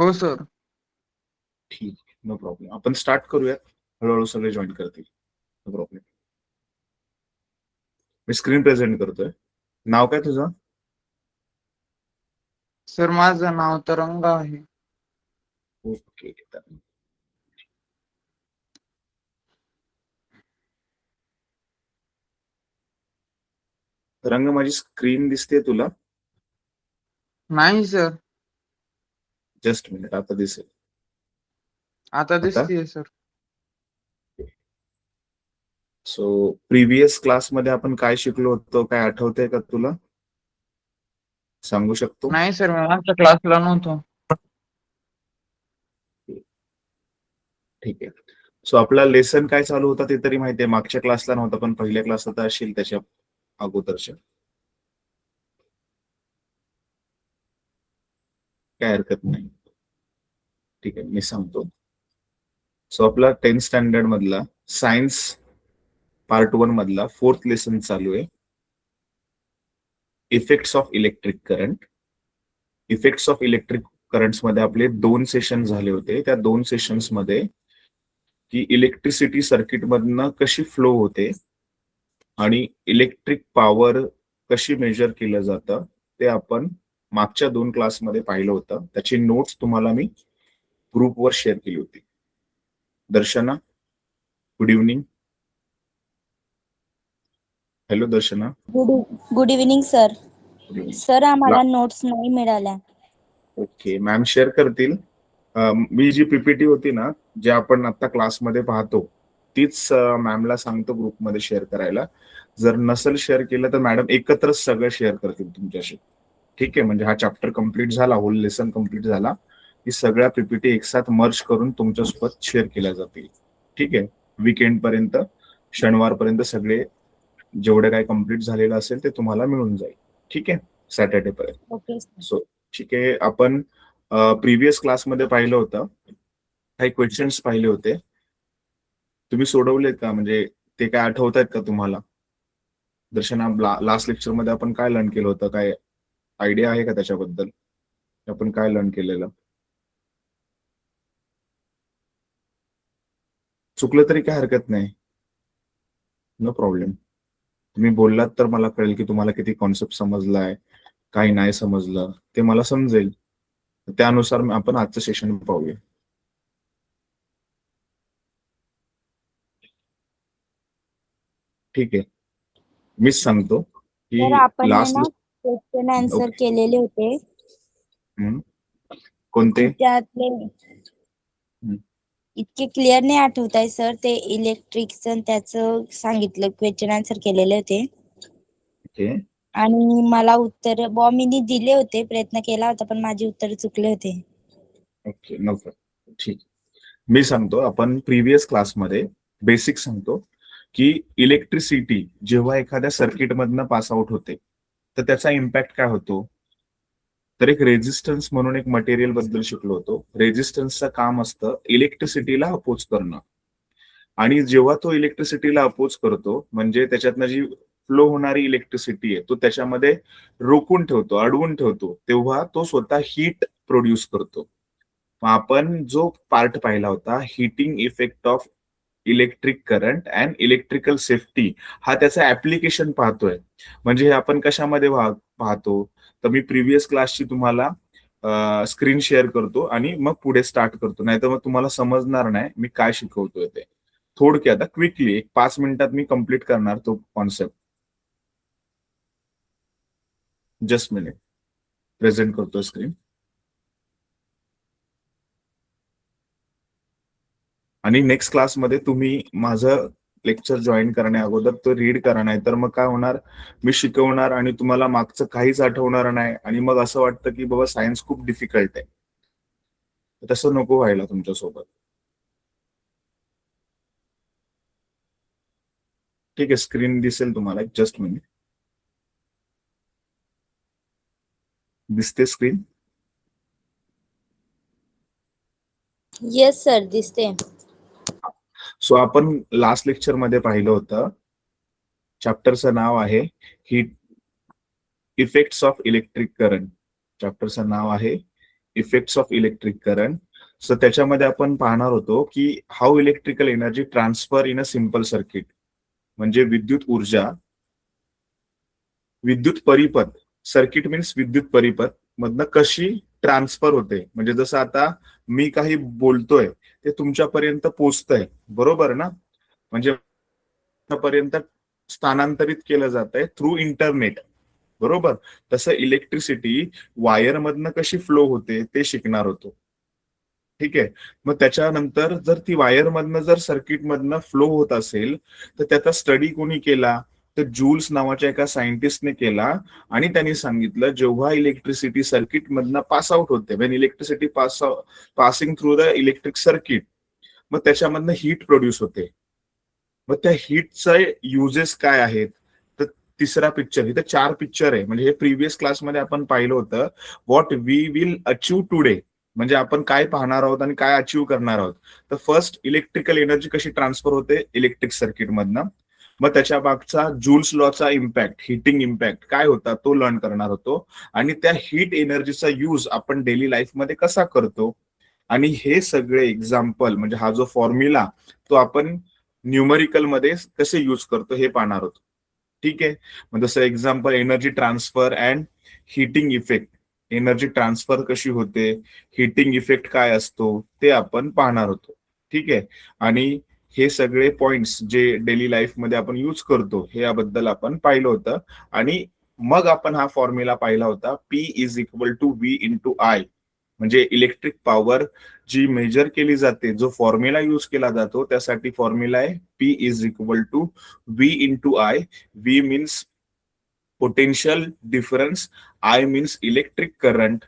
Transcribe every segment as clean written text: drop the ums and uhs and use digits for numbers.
हो सर. ठीक आहे, नो प्रॉब्लेम. आपण स्टार्ट करूयात. हळूहळू सगळे जॉईन करतील. No problem. मी स्क्रीन प्रेझेंट करतोय. नाव काय तुझं? सर माझं नाव तरंग आहे. ओके. रंग, माझी स्क्रीन दिसते तुला? नाही सर. जस्ट मिनिट, आता दिसेल. आता आता दिसतीये सर. सो प्रिव्हियस क्लासमध्ये आपण काय शिकलो होतो, काय आठवतंय का तुला? सांगू शकतो? नाही सर, मी मागच्या क्लासला नव्हतो. ठीक आहे. सो आपला लेसन काय चालू होता ते तरी माहितीये. मागच्या क्लासला नव्हता, पण पहिल्या क्लासला तर असेल त्याच्या अगोदरच्या. काय हरकत नाही. ठीक आहे, मी सांगतो. सो आपला 10th स्टँडर्ड मधला सायन्स पार्ट 1 मधला 4th लेसन चालू आहे. Effects of electric current. Effects of electric currents मध्ये आपले 2 सेशन झाले होते. त्या 2 सेशन्स मध्ये की इलेक्ट्रिसिटी सर्किट मधनं कशी फ्लो होते आणि इलेक्ट्रिक पॉवर कशी मेजर केलं जातं ते आपण मागच्या 2 क्लासमध्ये पाहिलं होतं. त्याची नोट्स तुम्हाला मी ग्रुपवर शेअर केली होती. Darshana, good evening. Hello Darshana. Good evening sir. Sir आम्हाला नोट्स नाही मिळाल्या. ओके, मॅम शेअर करतील. मी जी पीपीटी होती ना, जे आपण आता क्लासमध्ये पाहतो तीच मॅमला सांगतो ग्रुपमध्ये शेअर करायला. जर नसेल शेअर केलं तर मॅडम एकत्रच सगळं शेअर करतील तुमच्याशी. ठीक आहे, म्हणजे हा चॅप्टर कम्प्लीट झाला, होल लेसन कम्प्लीट झाला की सगळ्या पीपीटी एकसाथ मर्ज करून तुमच्यासोबत शेअर केल्या जातील. ठीक आहे, वीकेंड पर्यंत, शनिवारपर्यंत सगळे जेवढे काही कम्प्लीट झालेलं असेल ते तुम्हाला मिळून जाईल. ठीक आहे, सॅटर्डे पर्यंत. ओके. सो ठीक आहे, आपण प्रिव्हियस क्लासमध्ये पाहिलं होतं, काही क्वेश्चन्स पाहिले होते. तुम्ही सोडवलेत का? म्हणजे ते काय आठवत आहेत का तुम्हाला? दर्शना, लास्ट लेक्चर मध्ये आपण काय लर्न केलं होतं? काय आयडिया आहे का त्याच्याबद्दल? आपण काय लर्न केलेलं? चुकलं तरी काय हरकत नाही, नो प्रॉब्लेम. तुम्ही बोललात तर मला कळेल की तुम्हाला किती कॉन्सेप्ट समजलाय, काही नाही समजलं ते मला समजेल. त्यानुसार आपण आजचं सेशन पाहूया. ठीक आहे, मीच सांगतो की सर आपण लास्ट ना क्वेश्चन आन्सर केलेले होते. कोणते? त्यातले इतके क्लिअर नाही आठवत आहे सर. ते इलेक्ट्रिकचं त्याचं सांगितलं, क्वेश्चन आन्सर केलेले होते. ओके. आणि मला उत्तर मी दिले होते, प्रयत्न केला होता, पण माझे उत्तर चुकले होते. ओके, नको. ठीक, मी सांगतो. आपण प्रिव्हियस क्लासमध्ये बेसिक सांगतो की इलेक्ट्रिसिटी जेव्हा एखाद्या सर्किट मधनं पास आउट होते तर त्याचा इम्पॅक्ट काय होतो. तर एक रेझिस्टन्स म्हणून एक मटेरियल बद्दल शिकलो होतो. रेझिस्टन्सचं काम असतं इलेक्ट्रिसिटीला अपोज करणं. आणि जेव्हा तो इलेक्ट्रिसिटीला अपोज करतो, म्हणजे त्याच्यातनं जी फ्लो होणारी इलेक्ट्रिसिटी आहे तो त्याच्यामध्ये रोखून ठेवतो, अडवून ठेवतो, तेव्हा तो स्वतः हीट प्रोड्यूस करतो. आपण जो पार्ट पाहिला होता, heating effect of electric current and electrical safety, हा त्याचा ऍप्लिकेशन पाहतोय. म्हणजे हे आपण कशामध्ये पाहतो, तर मी प्रिव्हियस क्लासची तुम्हाला स्क्रीन शेअर करतो आणि मग पुढे स्टार्ट करतो, नाहीतर मग तुम्हाला समजणार नाही मी काय शिकवतोय ते. थोडक्यात क्विकली 5 मिनिटात मी कंप्लीट करणार तो कॉन्सेप्ट. जस्ट मिनिट, प्रेझेंट करतो स्क्रीन. आणि नेक्स्ट क्लासमध्ये तुम्ही माझं लेक्चर जॉईन करण्या अगोदर तो रीड करा, नाही तर मग काय होणार, मी शिकवणार आणि तुम्हाला मागचं काहीच आठवणार नाही आणि मग असं वाटतं की बाबा सायन्स खूप डिफिकल्ट आहे. तसं नको व्हायला तुमच्यासोबत. ठीक आहे, स्क्रीन दिसेल तुम्हाला. जस्ट मिनिट, दिसते स्क्रीन? येस सर, दिसते. सो आपण लास्ट लेक्चर मध्ये पाहिलं होतं, चॅप्टरचं नाव आहे heat effects of electric current. चॅप्टरचं नाव आहे effects of electric current. So त्याच्यामध्ये आपण पाहणार होतो की how electrical energy transfer in a simple circuit, म्हणजे विद्युत परिपथ, सर्किट मीन्स विद्युत परिपथ मधनं कशी ट्रान्सफर होते. म्हणजे जसं आता मी काही बोलतोय ते तुमच्यापर्यंत पोचतंय, बरोबर ना, म्हणजे पर्यंत स्थानांतरित केलं जात आहे थ्रू इंटरनेट, बरोबर. तसं इलेक्ट्रिसिटी वायर मधनं कशी फ्लो होते ते शिकणार होतो. ठीक आहे. मग त्याच्यानंतर जर ती वायर मधनं जर सर्किट मधनं फ्लो होत असेल तर त्याचा स्टडी कोणी केला, तर जूल्स नावाच्या एका सायंटिस्टने केला. आणि त्यांनी सांगितलं जेव्हा इलेक्ट्रिसिटी सर्किट मधनं पास आउट होते, Wien electricity passing through the electric circuit, मग त्याच्यामधनं हीट प्रोड्यूस होते. मग त्या हीटचे युजेस काय आहेत, तर तिसरा पिक्चर, इथे 4 पिक्चर आहे. म्हणजे हे प्रिव्हियस क्लासमध्ये आपण पाहिलं होतं what we will achieve today, म्हणजे आपण काय पाहणार आहोत आणि काय अचीव करणार आहोत. तर फर्स्ट इलेक्ट्रिकल एनर्जी कशी ट्रान्सफर होते इलेक्ट्रिक सर्किट मधनं. मग त्याच्या मागचा जूल्स लॉचा इम्पॅक्ट, हिटिंग इम्पॅक्ट काय होता तो लर्न करणार होतो. आणि त्या हीट एनर्जीचा यूज आपण डेली लाईफ मध्ये कसा करतो. आणि हे सगळे एक्झाम्पल, म्हणजे हा जो फॉर्म्युला तो आपण न्यूमरिकल मध्ये कसे यूज करतो हे पाहणार होतो. ठीक आहे. मग जसं example energy transfer and heating effect, energy transfer कशी होते, हिटिंग इफेक्ट काय असतो ते आपण पाहणार होतो. ठीक आहे. आणि हे सगळे पॉइंट्स जे डेली लाईफ मध्ये आपण यूज करतो हे याबद्दल आपण पाहिलं होतं. आणि मग आपण हा फॉर्म्युला पाहिला होता, P is equal to V into I, म्हणजे इलेक्ट्रिक पॉवर जी मेजर केली जाते, जो फॉर्म्युला यूज केला जातो त्यासाठी फॉर्म्युला आहे P is equal to V into I. V means potential difference, I means electric current.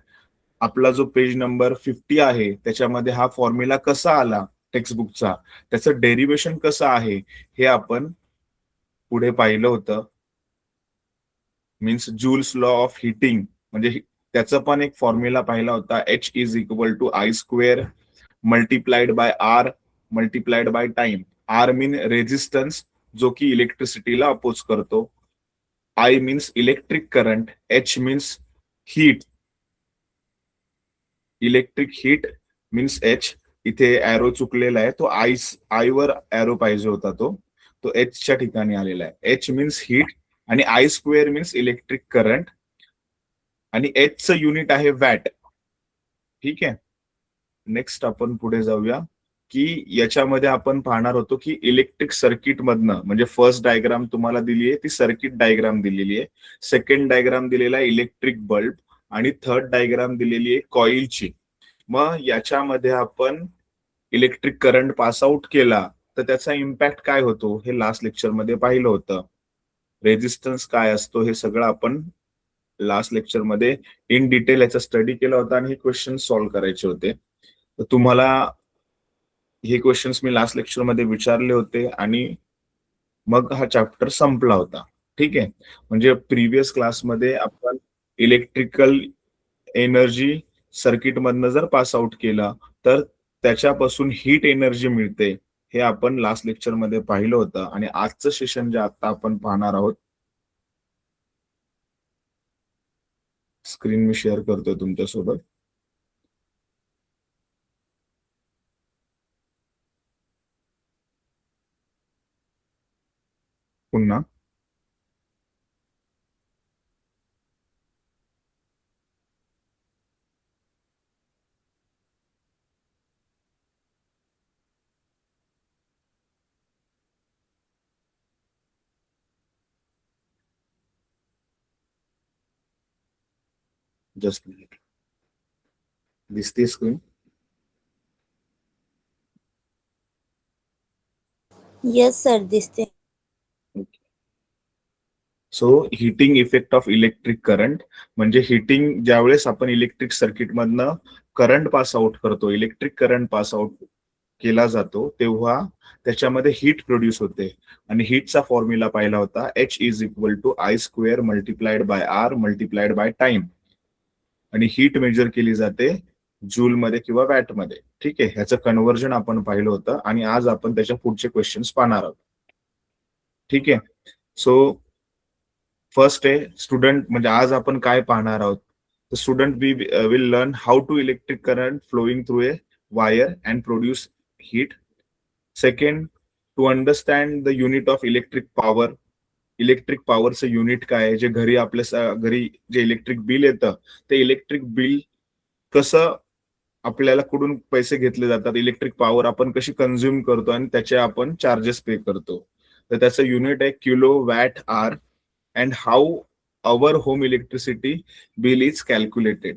आपला जो पेज नंबर 50 आहे त्याच्यामध्ये हा फॉर्म्युला कसा आला टेक्स्टबुकचा, त्याचं डेरिवेशन कसं आहे हे आपण पुढे पाहिलं होतं. Means Joule's law of heating, म्हणजे त्याचा पण एक फॉर्म्युला पाहिला होता, H is equal to I square multiplied by R multiplied by time. R mean resistance जो की इलेक्ट्रिसिटीला अपोज करतो. I means electric current, H means heat, electric heat means H. इथे ॲरो चुकलेला आहे, तो आय वर ॲरो पाहिजे होता, तो H च्या ठिकाणी आलेला आहे. H मीन्स हीट आणि I square means electric current आणि H चं युनिट आहे वॅट. ठीक आहे. नेक्स्ट आपण पुढे जाऊया की याच्यामध्ये आपण पाहणार होतो की इलेक्ट्रिक सर्किट मधनं, म्हणजे फर्स्ट डायग्राम तुम्हाला दिली आहे ती सर्किट डायग्राम दिलेली आहे, सेकंड डायग्राम दिलेला आहे इलेक्ट्रिक बल्ब आणि थर्ड डायग्राम दिलेली आहे कॉइलची. मग याच्यामध्ये आपण इलेक्ट्रिक करंट पास आउट केला तर त्याचा इम्पॅक्ट काय होतो हे लास्ट लेक्चर मध्ये पाहिलं होतं. रेजिस्टन्स काय असतो हे सगळं आपण लास्ट लेक्चर मध्ये इन डिटेल याचा स्टडी केला होता आणि हे क्वेश्चन सॉल्व्ह करायचे होते. तर तुम्हाला हे क्वेश्चन्स मी लास्ट लेक्चर मध्ये विचारले होते आणि मग हा चॅप्टर संपला होता. ठीक आहे. म्हणजे प्रिव्हियस क्लासमध्ये आपण इलेक्ट्रिकल एनर्जी सर्किट मधनं जर पास आउट केला तर त्याच्यापासून हीट एनर्जी मिळते हे आपण लास्ट लेक्चर मध्ये पाहिलं होतं. आणि आजचं सेशन जे आता आपण पाहणार आहोत, स्क्रीन मी शेअर करतोय तुमच्यासोबत. पुन्हा जस्ट मिनिट, दिसते स्क्रीन. येस सर, दिसते. So heating effect of electric current, म्हणजे हिटिंग ज्यावेळेस आपण इलेक्ट्रिक सर्किट मधनं करंट पास आउट करतो, इलेक्ट्रिक करंट पास आउट केला जातो तेव्हा त्याच्यामध्ये हीट प्रोड्यूस होते. आणि हीटचा फॉर्म्युला पाहिला होता, H is equal to I square multiplied by R multiplied by time. आणि हीट मेजर केली जाते जूल मध्ये किंवा वॅट मध्ये. ठीक आहे. ह्याचं कन्व्हर्जन आपण पाहिलं होतं आणि आज आपण त्याच्या पुढचे क्वेश्चन्स पाहणार आहोत. ठीक आहे. सो फर्स्ट आहे स्टुडंट, म्हणजे आज आपण काय पाहणार आहोत, The student will learn how to electric current flowing through a wire and produce heat. Second, to understand the unit of electric power. Electric पॉवरचं युनिट काय आहे, जे घरी आपल्या घरी जे इलेक्ट्रिक बिल येतं ते इलेक्ट्रिक बिल कसं आपल्याला कुठून पैसे घेतले जातात, इलेक्ट्रिक पॉवर आपण कशी कंझ्युम करतो आणि त्याचे आपण चार्जेस पे करतो. तर त्याचं युनिट आहे kilowatt hour and how our home electricity bill is calculated.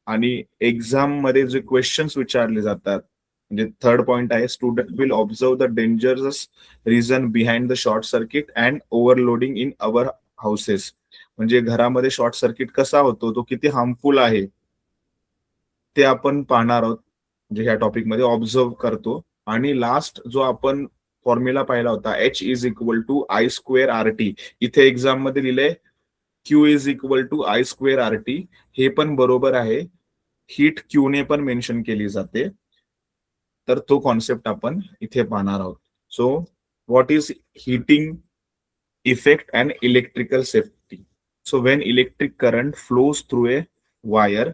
आणि एक्झाम मध्ये जे क्वेश्चन्स विचारले जातात, म्हणजे थर्ड पॉइंट आहे, student will observe the dangerous reason behind the short circuit and overloading in our houses. म्हणजे घरामध्ये शॉर्ट सर्किट कसा होतो, तो किती हार्मफुल आहे ते आपण पाहणार आहोत, म्हणजे ह्या टॉपिक मध्ये ऑब्झर्व करतो. आणि लास्ट जो आपण फॉर्म्युला पाहिला होता, H is equal to I square R T, इथे एक्झाम मध्ये लिहिलंय Q is equal to I square R T. हे पण बरोबर आहे, हीट क्यू ने पण मेन्शन केली जाते. तर तो कॉन्सेप्ट आपण इथे पाहणार आहोत. So what is heating effect and electrical safety. So when electric current flows through a wire,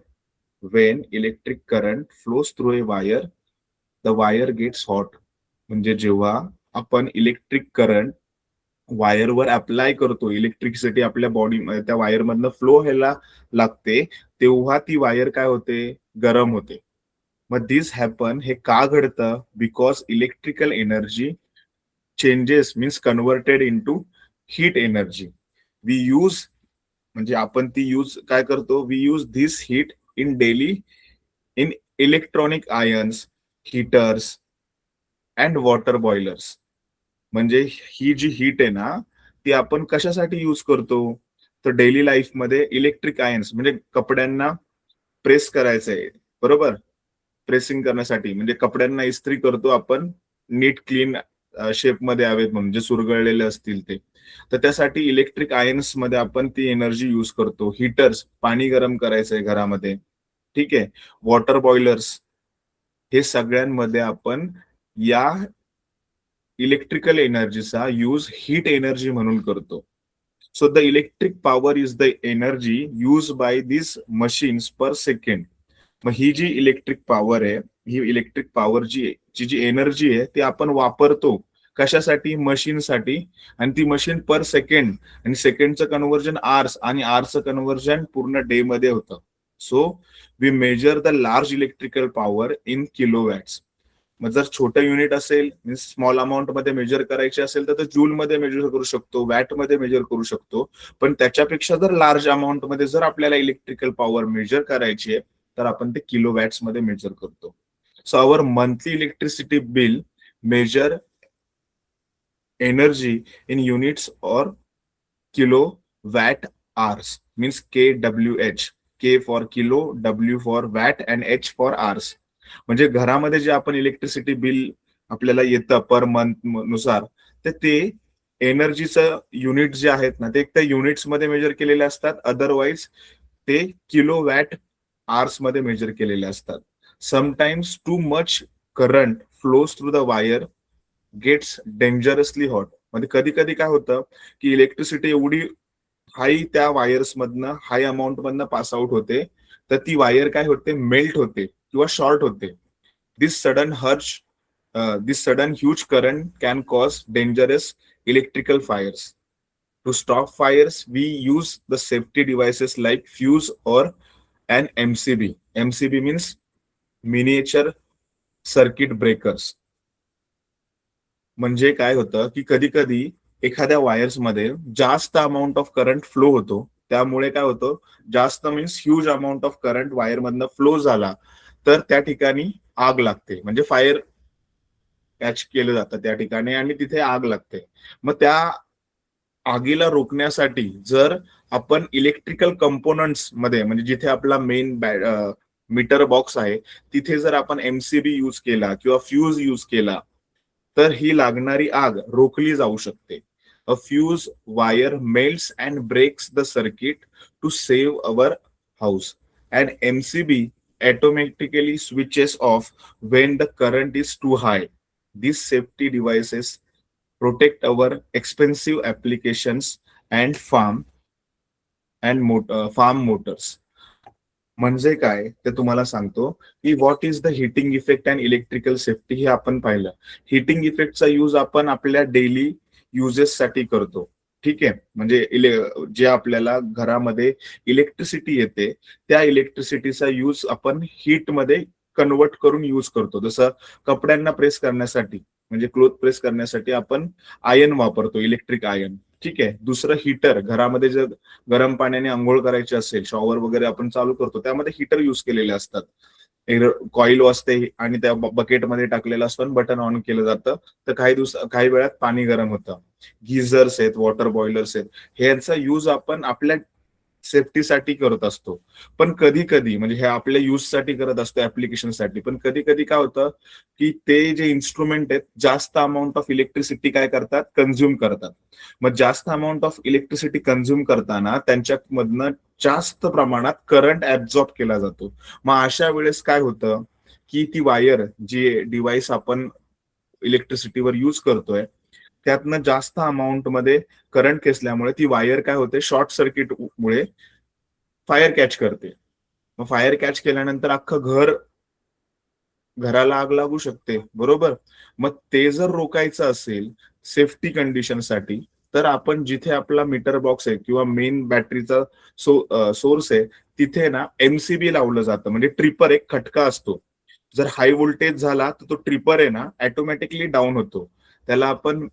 when electric current flows through a wire, the wire gets hot. म्हणजे जेव्हा आपण इलेक्ट्रिक करंट वायरवर अप्लाय करतो, electricity आपल्या body त्या wire मधनं flow व्हायला लागते, तेव्हा ती वायर काय होते, गरम होते. मग दिस हॅपन, हे का घडतं, because electrical energy changes means converted into heat energy. We use, म्हणजे आपण ती यूज काय करतो, we use this heat in daily in electronic irons, heaters and water boilers. म्हणजे ही जी हीट आहे ना, ती आपण कशासाठी यूज करतो, तर डेली लाईफ मध्ये इलेक्ट्रिक आयन्स, म्हणजे कपड्यांना प्रेस करायचंय, बरोबर, प्रेसिंग करण्यासाठी, म्हणजे कपड्यांना इस्त्री करतो आपण नीट क्लीन शेप मध्ये यावेत म्हणून, जे सुरगळलेले असतील ते. तर त्यासाठी इलेक्ट्रिक आयन्स मध्ये आपण ती एनर्जी यूज करतो. हीटर्स, पाणी गरम करायचंय घरामध्ये, ठीक आहे. वॉटर बॉयलर्स, हे सगळ्यांमध्ये आपण या इलेक्ट्रिकल एनर्जीचा यूज हीट एनर्जी म्हणून करतो. So the electric power is the energy use by this machines per second. मग ही जी इलेक्ट्रिक पॉवर आहे, ही इलेक्ट्रिक पॉवर जी एनर्जी आहे, ती आपण वापरतो कशासाठी, मशीनसाठी. आणि ती मशीन पर सेकंड, आणि सेकंडचं कन्व्हर्जन आर्स, आणि आर्सचं कन्व्हर्जन पूर्ण डे मध्ये होतं. So we measure the large electrical power in kilowatts. मग जर छोटं युनिट असेल, मीन्स स्मॉल अमाऊंट मध्ये मेजर करायचे असेल, तर जूल मध्ये मेजर करू शकतो, वॅट मध्ये मेजर करू शकतो. पण त्याच्यापेक्षा जर लार्ज अमाऊंट मध्ये जर आपल्याला इलेक्ट्रिकल पॉवर मेजर करायची आहे, तर आपण ते किलोवॅट्स मध्ये मेजर करतो. So our monthly electricity bill measure energy in units और kilo watt hours, means KWH. K for kilo, W for watt and H for hours. म्हणजे घरामध्ये जे आपण इलेक्ट्रिसिटी बिल आपल्याला येतं पर मंथ नुसार, तर ते एनर्जीचं युनिट जे आहेत ना, ते एक त्या युनिट्स मध्ये मेजर केलेले असतात, अदरवाईज ते किलो वॅट आर्स मध्ये मेजर केलेले असतात. Sometimes too much current flows through the wire gets dangerously hot. म्हणजे कधी कधी काय होतं की इलेक्ट्रिसिटी एवढी हाय त्या वायर्स मधनं, हाय अमाऊंट मधनं पास आउट होते, तर ती वायर काय होते, मेल्ट होते किंवा शॉर्ट होते. This sudden huge current can cause dangerous electrical fires. To stop fires, we use the safety devices like fuse or an MCB. MCB means miniature circuit breakers. म्हणजे काय होतं की कधी कधी एखाद्या वायर्स मध्ये जास्त अमाऊंट ऑफ करंट फ्लो होतो, त्यामुळे काय होतं, जास्त means huge amount of current wire मधनं फ्लो झाला, तर त्या ठिकाणी आग लागते, म्हणजे फायर कॅच केलं जातं त्या ठिकाणी आणि तिथे आग लागते. मग त्या आगीला रोखण्यासाठी जर आपण इलेक्ट्रिकल कंपोनंट्स मध्ये, म्हणजे जिथे आपला मेन मीटर बॉक्स आहे, तिथे जर आपण MCB यूज केला किंवा फ्यूज यूज केला, तर ही लागणारी आग रोखली जाऊ शकते. A fuse wire melts and breaks the circuit to save our house and MCB automatically switches off when the current is too high. These safety devices protect our expensive applications and farm motors. म्हणजे काय ते तुम्हाला सांगतो की what is the heating effect and electrical safety हे आपण पाहिलं. Heating इफेक्टचा use आपण आपल्या डेली युजेस साठी करतो. ठीक आहे, म्हणजे जे आपल्याला घरामध्ये इलेक्ट्रिसिटी येते त्या इलेक्ट्रिसिटीचा यूज आपण हीट मध्ये कन्वर्ट करून यूज करतो. जसं कपड्यांना प्रेस करण्यासाठी म्हणजे क्लोथ प्रेस करण्यासाठी आपण आयर्न वापरतो, इलेक्ट्रिक आयर्न. ठीक आहे. दुसरं हीटर, घरामध्ये जर गरम पाण्याने आंघोळ करायची असेल, शॉवर वगैरे आपण चालू करतो त्यामध्ये हीटर युज केलेले असतात. कॉईल असते आणि त्या बकेटमध्ये टाकलेलं असतं, बटन ऑन केलं जातं तर काही वेळात पाणी गरम होतं. गिझर्स आहेत, वॉटर बॉयलर्स आहेत, ह्यांचा यूज आपण आपल्या सेफ्टीसाठी करत असतो. पण कधी कधी म्हणजे हे आपल्या यूजसाठी करत असतो, ऍप्लिकेशनसाठी. पण कधी कधी काय होतं की ते जे इन्स्ट्रुमेंट आहेत जास्त अमाऊंट ऑफ इलेक्ट्रिसिटी काय करतात, कन्झ्युम करतात. मग जास्त अमाऊंट ऑफ इलेक्ट्रिसिटी कन्झ्युम करताना त्यांच्यामधनं जास्त प्रमाणात करंट ऍब्झॉर्ब केला जातो. मग अशा वेळेस काय होतं की ती वायर, जी डिव्हाइस आपण इलेक्ट्रिसिटीवर यूज करतोय त्यातनं जास्त अमाऊंट मध्ये करंट खेचल्यामुळे ती वायर काय होते, शॉर्ट सर्किट मुळे फायर कॅच करते. मग फायर कॅच केल्यानंतर अख्खं घराला आग लागू शकते, बरोबर. मग ते जर रोखायचं असेल सेफ्टी कंडिशनसाठी तर आपण जिथे आपला मीटर बॉक्स आहे किंवा मेन बॅटरीचा सोर्स आहे तिथे ना एमसीबी लावलं जातं. म्हणजे ट्रिपर, एक खटका असतो. जर हाय व्होल्टेज झाला तर तो ट्रिपर आहे ना ऑटोमॅटिकली डाऊन होतो. त्याला आपण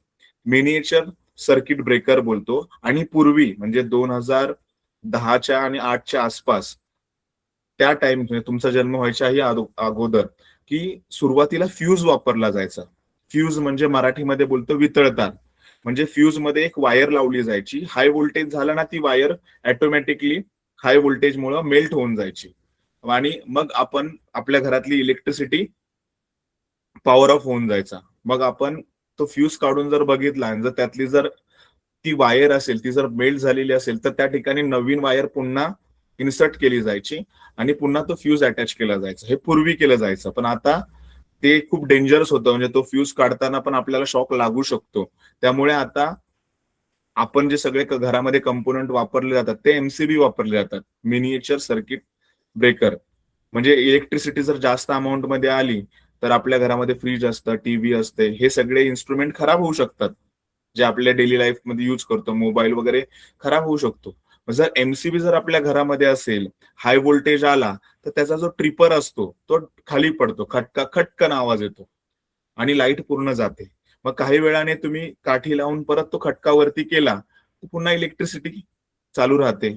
मिनिएचर सर्किट ब्रेकर बोलतो. आणि पूर्वी म्हणजे 2010च्या आणि 8च्या आसपास, त्या टाइम तुमचा जन्म व्हायच्याही अगोदर, की सुरुवातीला फ्यूज वापरला जायचा. फ्यूज म्हणजे मराठीमध्ये बोलतो वितळतार. म्हणजे फ्यूज मध्ये एक वायर लावली जायची, हाय व्होल्टेज झाला ना ती वायर ऑटोमॅटिकली हाय व्होल्टेज मुळे मेल्ट होऊन जायची आणि मग आपण आपल्या घरातली इलेक्ट्रिसिटी पॉवर ऑफ होऊन जायचा. मग आपण तो फ्यूज काढून जर बघितला आणि जर त्यातली जर ती वायर असेल ती जर मेल्ट झालेली असेल तर त्या ठिकाणी नवीन वायर पुन्हा इन्सर्ट केली जायची आणि पुन्हा तो फ्यूज अटॅच केला जायचा. हे पूर्वी केलं जायचं, पण आता ते खूप डेंजरस होतं. म्हणजे तो फ्यूज काढताना पण आपल्याला शॉक लागू शकतो. त्यामुळे आता आपण जे सगळे घरामध्ये कंपोनंट वापरले जातात ते एमसीबी वापरले जातात, मिनिएचर सर्किट ब्रेकर. म्हणजे इलेक्ट्रिसिटी जर जास्त अमाऊंट मध्ये आली तर आपल्या घरामध्ये फ्रीज असतं, टीव्ही असते, हे सगळे इन्स्ट्रुमेंट खराब होऊ शकतात जे आपल्या डेली लाईफ मध्ये युज करतो. मोबाईल वगैरे खराब होऊ शकतो. जर एमसीबी जर आपल्या घरामध्ये असेल, हाय व्होल्टेज आला तर त्याचा जो ट्रिपर असतो तो खाली पडतो, खटकन आवाज येतो आणि लाईट पूर्ण जाते. मग काही वेळाने तुम्ही काठी लावून परत तो खटका वरती केला तर पुन्हा इलेक्ट्रिसिटी चालू राहते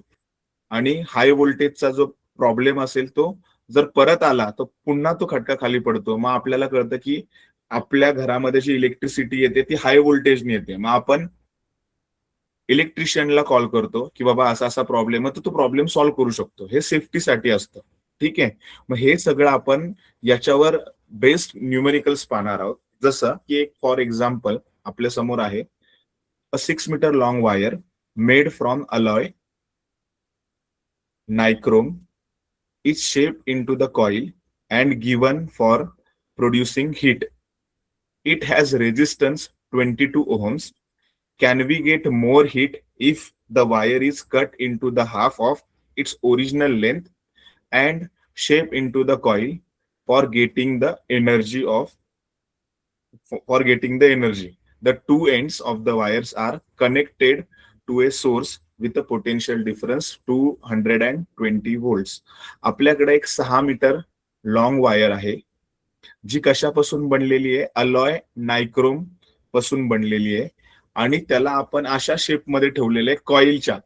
आणि हाय व्होल्टेजचा जो प्रॉब्लेम असेल तो जर परत आला तर पुन्हा तो खटका खाली पडतो. मग आपल्याला कळतं की आपल्या घरामध्ये जी इलेक्ट्रिसिटी येते ती हाय व्होल्टेजने येते. मग आपण इलेक्ट्रिशियनला कॉल करतो की बाबा असा असा प्रॉब्लेम आहे, तर तो प्रॉब्लेम सॉल्व्ह करू शकतो. हे सेफ्टीसाठी असतं. ठीक आहे. मग हे सगळं आपण याच्यावर बेस्ड न्यूमेरिकल्स पाहणार आहोत. जसं की एक फॉर एक्झाम्पल आपल्या समोर आहे, a 6 metre long wire made from alloy nichrome is shaped into the coil and given for producing heat. It has resistance 22 ohms. Can we get more heat if the wire is cut into the half of its original length and shaped into the coil for getting the energy of for getting the energy? The two ends of the wires are connected to a source with a potential difference 220 volts. आपल्याकडे एक 6 metre long wire आहे जी कशापासून बनलेली आहे, alloy nichrome पासून बनलेली आहे आणि त्याला आपण अशा शेपमध्ये ठेवलेले आहे,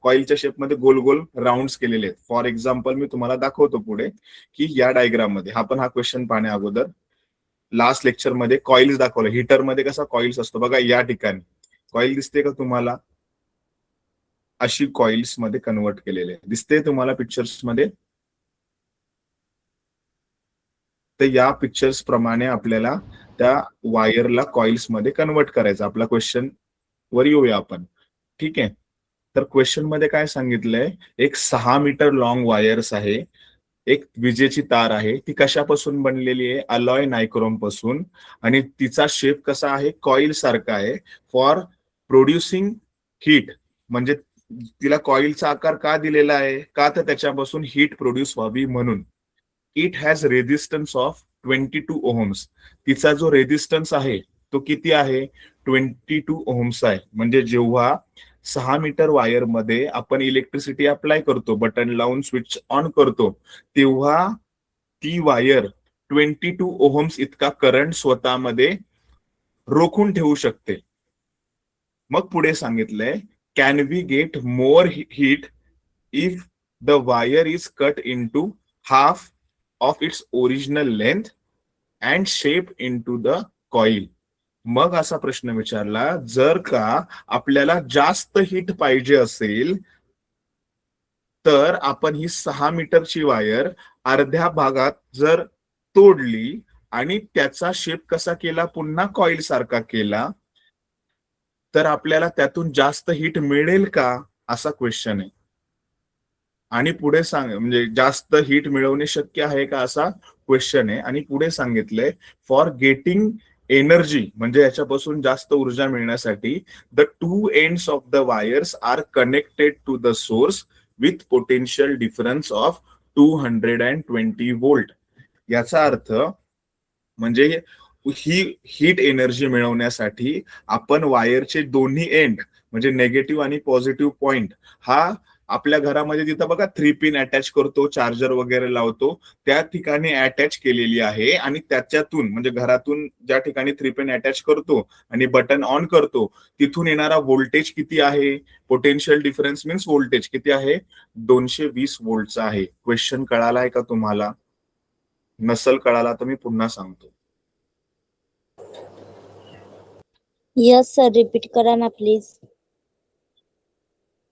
कॉइलच्या शेपमध्ये गोल गोल राऊंड्स केलेले आहेत. फॉर एक्झाम्पल मी तुम्हाला दाखवतो पुढे की या डायग्राम मध्ये आपण हा क्वेश्चन पाहण्या अगोदर लास्ट लेक्चर मध्ये कॉइल्स दाखवलं. हीटर मध्ये कसा कॉइल्स असतो बघा, या ठिकाणी कॉइल दिसते का तुम्हाला, अशी कॉइल्स मध्ये कन्वर्ट केलेले दिसते तुम्हाला पिक्चर्स मध्ये. तर या पिक्चर्स प्रमाणे आपल्याला त्या वायरला कॉइल्स मध्ये कन्वर्ट करायचं. आपला क्वेश्चन वर येऊया आपण. ठीक आहे. तर क्वेश्चन मध्ये काय सांगितलंय, एक 6 मीटर लॉंग वायर्स आहे, एक विजेची तार आहे, ती कशापासून बनलेली आहे, अलॉय नायक्रोम पासून, आणि तिचा शेप कसा आहे, कॉइल सारखा आहे. फॉर प्रोड्युसिंग हीट म्हणजे तिला कॉइलचा आकार का दिलेला आहे? का तर त्याच्यापासून हीट प्रोड्यूस व्हावी म्हणून. It has resistance of 22 ohms. तिचा जो रेझिस्टन्स आहे तो किती आहे? 22 ओहम्स आहे. म्हणजे जेव्हा 6 मीटर वायर मध्ये आपण इलेक्ट्रिसिटी अप्लाय करतो, बटन लावून स्विच ऑन करतो, तेव्हा ती वायर 22 ओहम्स इतका करंट स्वतःमध्ये रोखून ठेवू शकते. मग पुढे सांगितलंय, can we get more heat if the wire is cut into half of its original length and shape into the coil. मग असा प्रश्न विचारला, जर का आपल्याला जास्त हीट पाहिजे असेल तर आपण ही 6 मीटरची वायर अर्ध्या भागात जर तोडली आणि त्याचा शेप कसा केला, पुन्हा कॉइल सारखा केला, तर आपल्याला त्यातून जास्त हीट मिळेल का, असा क्वेश्चन आहे. आणि पुढे म्हणजे जास्त हीट मिळवणे शक्य आहे का, असा क्वेश्चन आहे. आणि पुढे सांगितलंय, फॉर गेटिंग एनर्जी, म्हणजे याच्यापासून जास्त ऊर्जा मिळण्यासाठी, the two ends of the wires are connected to the source with potential difference of 220 volt. याचा अर्थ म्हणजे ही हीट एनर्जी मिळवण्यासाठी आपण वायरचे दोन्ही एंड, म्हणजे नेगेटिव्ह आणि पॉझिटिव्ह पॉइंट, हा आपल्या घरामध्ये तिथं बघा 3 पिन अटॅच करतो, चार्जर वगैरे लावतो, त्या ठिकाणी अटॅच केलेली आहे. आणि त्याच्यातून म्हणजे घरातून ज्या ठिकाणी 3 पिन अटॅच करतो आणि बटन ऑन करतो, तिथून येणारा व्होल्टेज किती आहे? पोटेन्शियल डिफरन्स मीन्स व्होल्टेज किती आहे? 220 व्होल्टचा आहे. क्वेश्चन कळालाय का तुम्हाला? नसल कळाला तर मी पुन्हा सांगतो. यस सर, रिपीट करा ना प्लीज.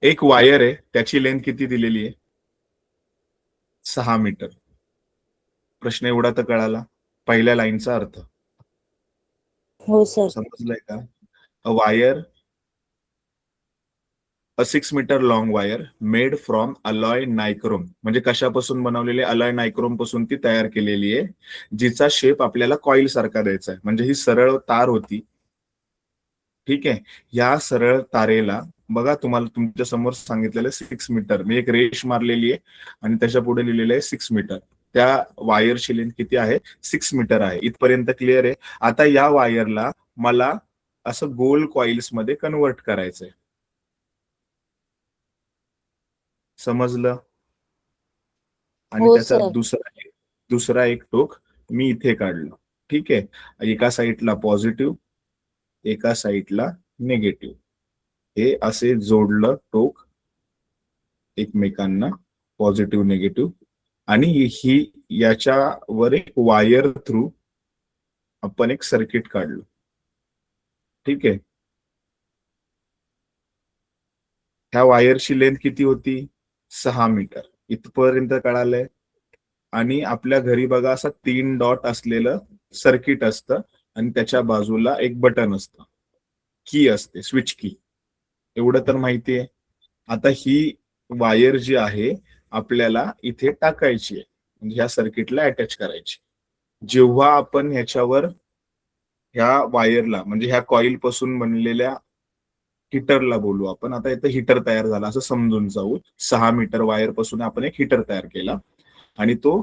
एक वायर आहे, त्याची लेंथ किती दिलेली आहे? 6 मीटर. प्रश्न एवढा तर कळाला, पहिल्या लाईनचा अर्थ हो सर. समजलाय का? A wire, a 6 metre long wire made from alloy nichrome, म्हणजे कशापासून बनवलेली? अलॉय नायक्रोम पासून ती तयार केलेली आहे, जिचा शेप आपल्याला कॉइल सारखा द्यायचा आहे. म्हणजे ही सरळ तार होती, ठीक आहे. या सरळ तारेला बघा, तुम्हाला तुमच्या समोर सांगितलेलं 6 मीटर, मी एक रेष मारलेली आहे आणि त्याच्या पुढे लिहिलेलं आहे 6 मीटर. त्या वायरची लेंथ किती आहे? 6 मीटर आहे. इथपर्यंत क्लिअर आहे? आता या वायरला मला असं गोल कॉइल्स मध्ये कन्वर्ट करायचंय. समजलं? आणि हो त्याचा सर. दुसरा एक टोक मी इथे काढलं, ठीक आहे. एका साईडला पॉझिटिव्ह, एका साईडला निगेटिव्ह, हे असे जोडलं टोक एकमेकांना, पॉझिटिव्ह निगेटिव्ह. आणि ही याच्यावर एक वायर थ्रू आपण एक सर्किट काढलं, ठीक आहे. ह्या वायरची लेंथ किती होती? 6 मीटर. इथपर्यंत कळालंय? आणि आपल्या घरी बघा असं 3 डॉट असलेलं सर्किट असतं आणि त्याच्या बाजूला एक बटन असतं, की असते, स्विच की. एवढं तर माहिती आहे. आता ही वायर जी आहे आपल्याला इथे टाकायची आहे, म्हणजे ह्या सर्किटला अटॅच करायची. जेव्हा आपण ह्याच्यावर ह्या वायरला, म्हणजे ह्या कॉइल पासून बनलेल्या हीटरला बोलू आपण, आता इथं हीटर तयार झाला असं समजून जाऊ. 6 मीटर वायर पासून आपण एक हीटर तयार केला आणि तो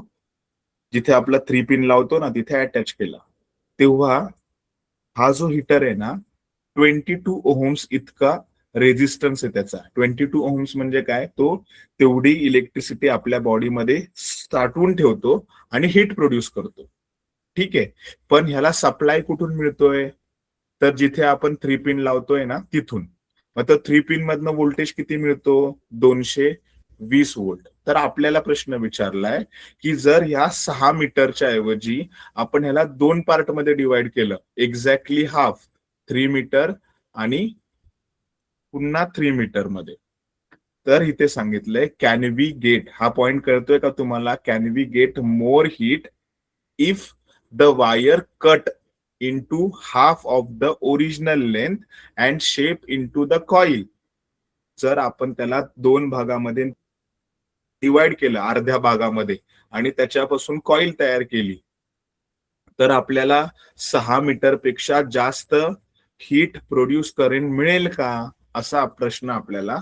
जिथे आपला 3 पिन लावतो ना, तिथे अटॅच केला. तेव्हा हा जो हीटर आहे ना, 22 ओहम्स इतका रेझिस्टन्स आहे त्याचा. 22 ओहम्स म्हणजे काय? तो तेवढी इलेक्ट्रिसिटी आपल्या बॉडीमध्ये साठवून ठेवतो आणि हीट प्रोड्यूस करतो, ठीक आहे. पण ह्याला सप्लाय कुठून मिळतोय? तर जिथे आपण 3 पिन लावतोय ना, तिथून. मग 3 पिन मधनं व्होल्टेज किती मिळतो? 220 व्होल्ट. तर आपल्याला प्रश्न विचारलाय की जर ह्या 6 मीटरच्या ऐवजी आपण ह्याला 2 पार्ट मध्ये डिवाइड केलं, एक्झॅक्टली हाफ, 3 मीटर आणि पुन्हा 3 मीटर मध्ये, तर इथे सांगितलंय, कॅन वी गेट, हा पॉइंट कळतोय का तुम्हाला? Can we get more heat if the wire cut into half of the original length and shape into the coil. जर आपण त्याला 2 भागामध्ये डिवाइड केलं, अर्ध्या भागामध्ये, आणि त्याच्यापासून कॉइल तयार केली, तर आपल्याला 6 मीटर पेक्षा जास्त हीट प्रोड्यूस करेन मिळेल का, असा प्रश्न आपल्याला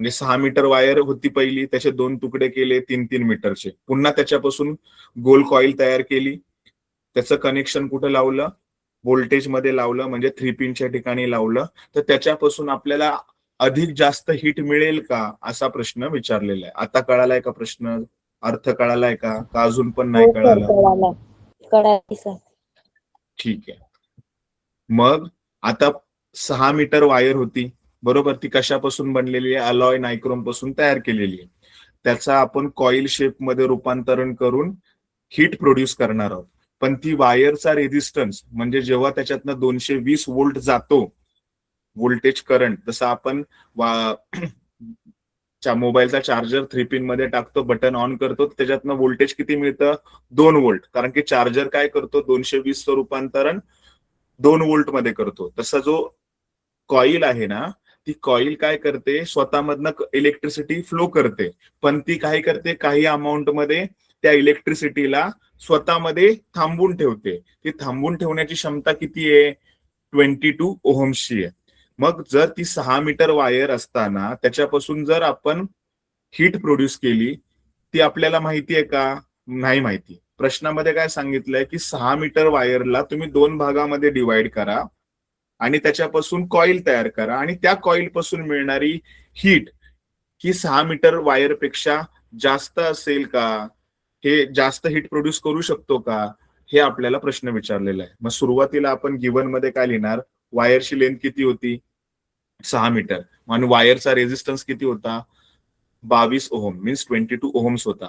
म्हणजे 6 मीटर वायर होती पहिली, त्याचे 2 तुकडे केले 3-3 मीटरचे, पुन्हा त्याच्यापासून गोल कॉईल तयार केली, त्याचं कनेक्शन कुठं लावलं, व्होल्टेज मध्ये लावलं, म्हणजे 3 पिनच्या ठिकाणी लावलं, तर त्याच्यापासून आपल्याला अधिक जास्त हिट मिळेल का, असा प्रश्न विचारलेला आहे. आता कळालाय का प्रश्न, अर्थ कळालाय का अजून पण नाही हो सर, कळाला? कळालं सर. ठीक आहे. मग आता 6 मीटर वायर होती, बरोबर, ती कशापासून बनलेली आहे, अलॉय नायक्रोम पासून तयार केलेली आहे. त्याचा आपण कॉईल शेप मध्ये रूपांतरण करून हीट प्रोड्यूस करणार आहोत. पण ती वायरचा रेझिस्टन्स, म्हणजे जेव्हा त्याच्यातनं 220 वोल्ट जातो व्होल्टेज करंट, जसं आपण मोबाईलचा चार्जर 3 पिन मध्ये टाकतो, बटन ऑन करतो, त्याच्यातनं व्होल्टेज किती मिळतं, 2 वोल्ट, कारण की चार्जर काय करतो, 220चं रूपांतरण 2 वोल्ट मध्ये करतो. तसा जो कॉईल आहे ना, ती कॉईल काय करते, स्वतःमधनं इलेक्ट्रिसिटी फ्लो करते, पण ती काय करते, काही अमाऊंट मध्ये त्या इलेक्ट्रिसिटीला स्वतःमध्ये थांबवून ठेवते. ती थांबवून ठेवण्याची क्षमता किती आहे, 22 ओहम्सची आहे. मग जर ती 6 मीटर वायर असताना त्याच्यापासून जर आपण हीट प्रोड्यूस केली, ती आपल्याला माहिती आहे का, नाही माहिती. प्रश्नामध्ये काय सांगितलंय की 6 मीटर वायरला तुम्ही 2 भागामध्ये डिवाइड करा आणि त्याच्यापासून कॉईल तयार करा, आणि त्या कॉईल पासून मिळणारी हीट ही 6 मीटर वायर पेक्षा जास्त असेल का, हे जास्त हीट प्रोड्यूस करू शकतो का, हे आपल्याला प्रश्न विचारलेला आहे. मग सुरुवातीला आपण गिवन मध्ये काय लिहिणार, वायरची लेंथ किती होती, 6 मीटर, आणि वायरचा रेझिस्टन्स किती होता, 22 ओहम, मीन्स 22 ओहम्स होता,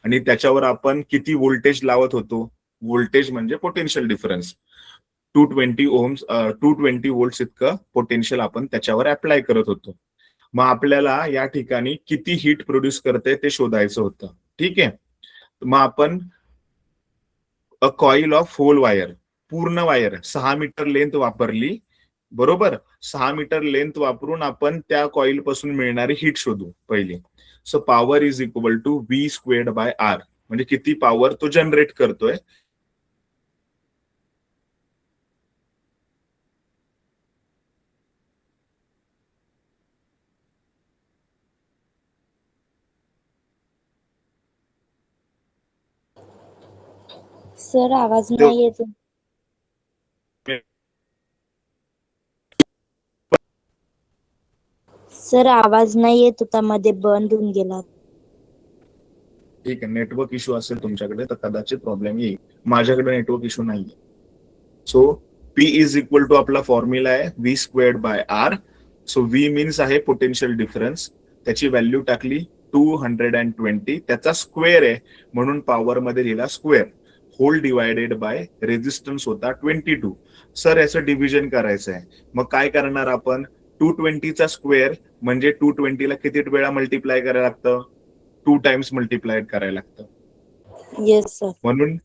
आणि त्याच्यावर आपण किती व्होल्टेज लावत होतो, व्होल्टेज म्हणजे पोटेन्शियल डिफरन्स, 220 ओहम्स 220 व्होल्ट्स इतकं पोटेन्शियल आपण त्याच्यावर अप्लाय करत होतो. मग आपल्याला या ठिकाणी किती हीट प्रोड्यूस करते ते शोधायचं होतं. ठीक आहे. मग आपण a coil of hole wire, पूर्ण वायर 6 मीटर लेंथ वापरली, बरोबर, 6 मीटर लेंथ वापरून आपण त्या कॉईल पासून मिळणारी हीट शोधू पहिली. So power is equal to V squared by R, म्हणजे किती पॉवर तो जनरेट करतोय. सर आवाज नाही येत. सर आवाज नाही येत होता, मध्ये बंद होऊन गेला. ठीक आहे, नेटवर्क इश्यू असेल तुमच्याकडे तर कदाचित प्रॉब्लेम येईल, माझ्याकडे नेटवर्क इश्यू नाहीये. So P is equal to आपला फॉर्म्युला आहे V squared by R. So V means आहे पोटेन्शियल डिफरन्स, त्याची व्हॅल्यू टाकली 220, त्याचा स्क्वेअर आहे म्हणून पॉवर मध्ये लिहिला square, whole divided by resistance होता 22. सर याचं डिव्हिजन करायचं आहे, मग काय करणार आपण, 220चा स्क्वेअर म्हणजे 220ला किती वेळा मल्टिप्लाय करायला लागतं, 2 टाइम्स मल्टिप्लाय करायला लागतं. Yes sir. म्हणून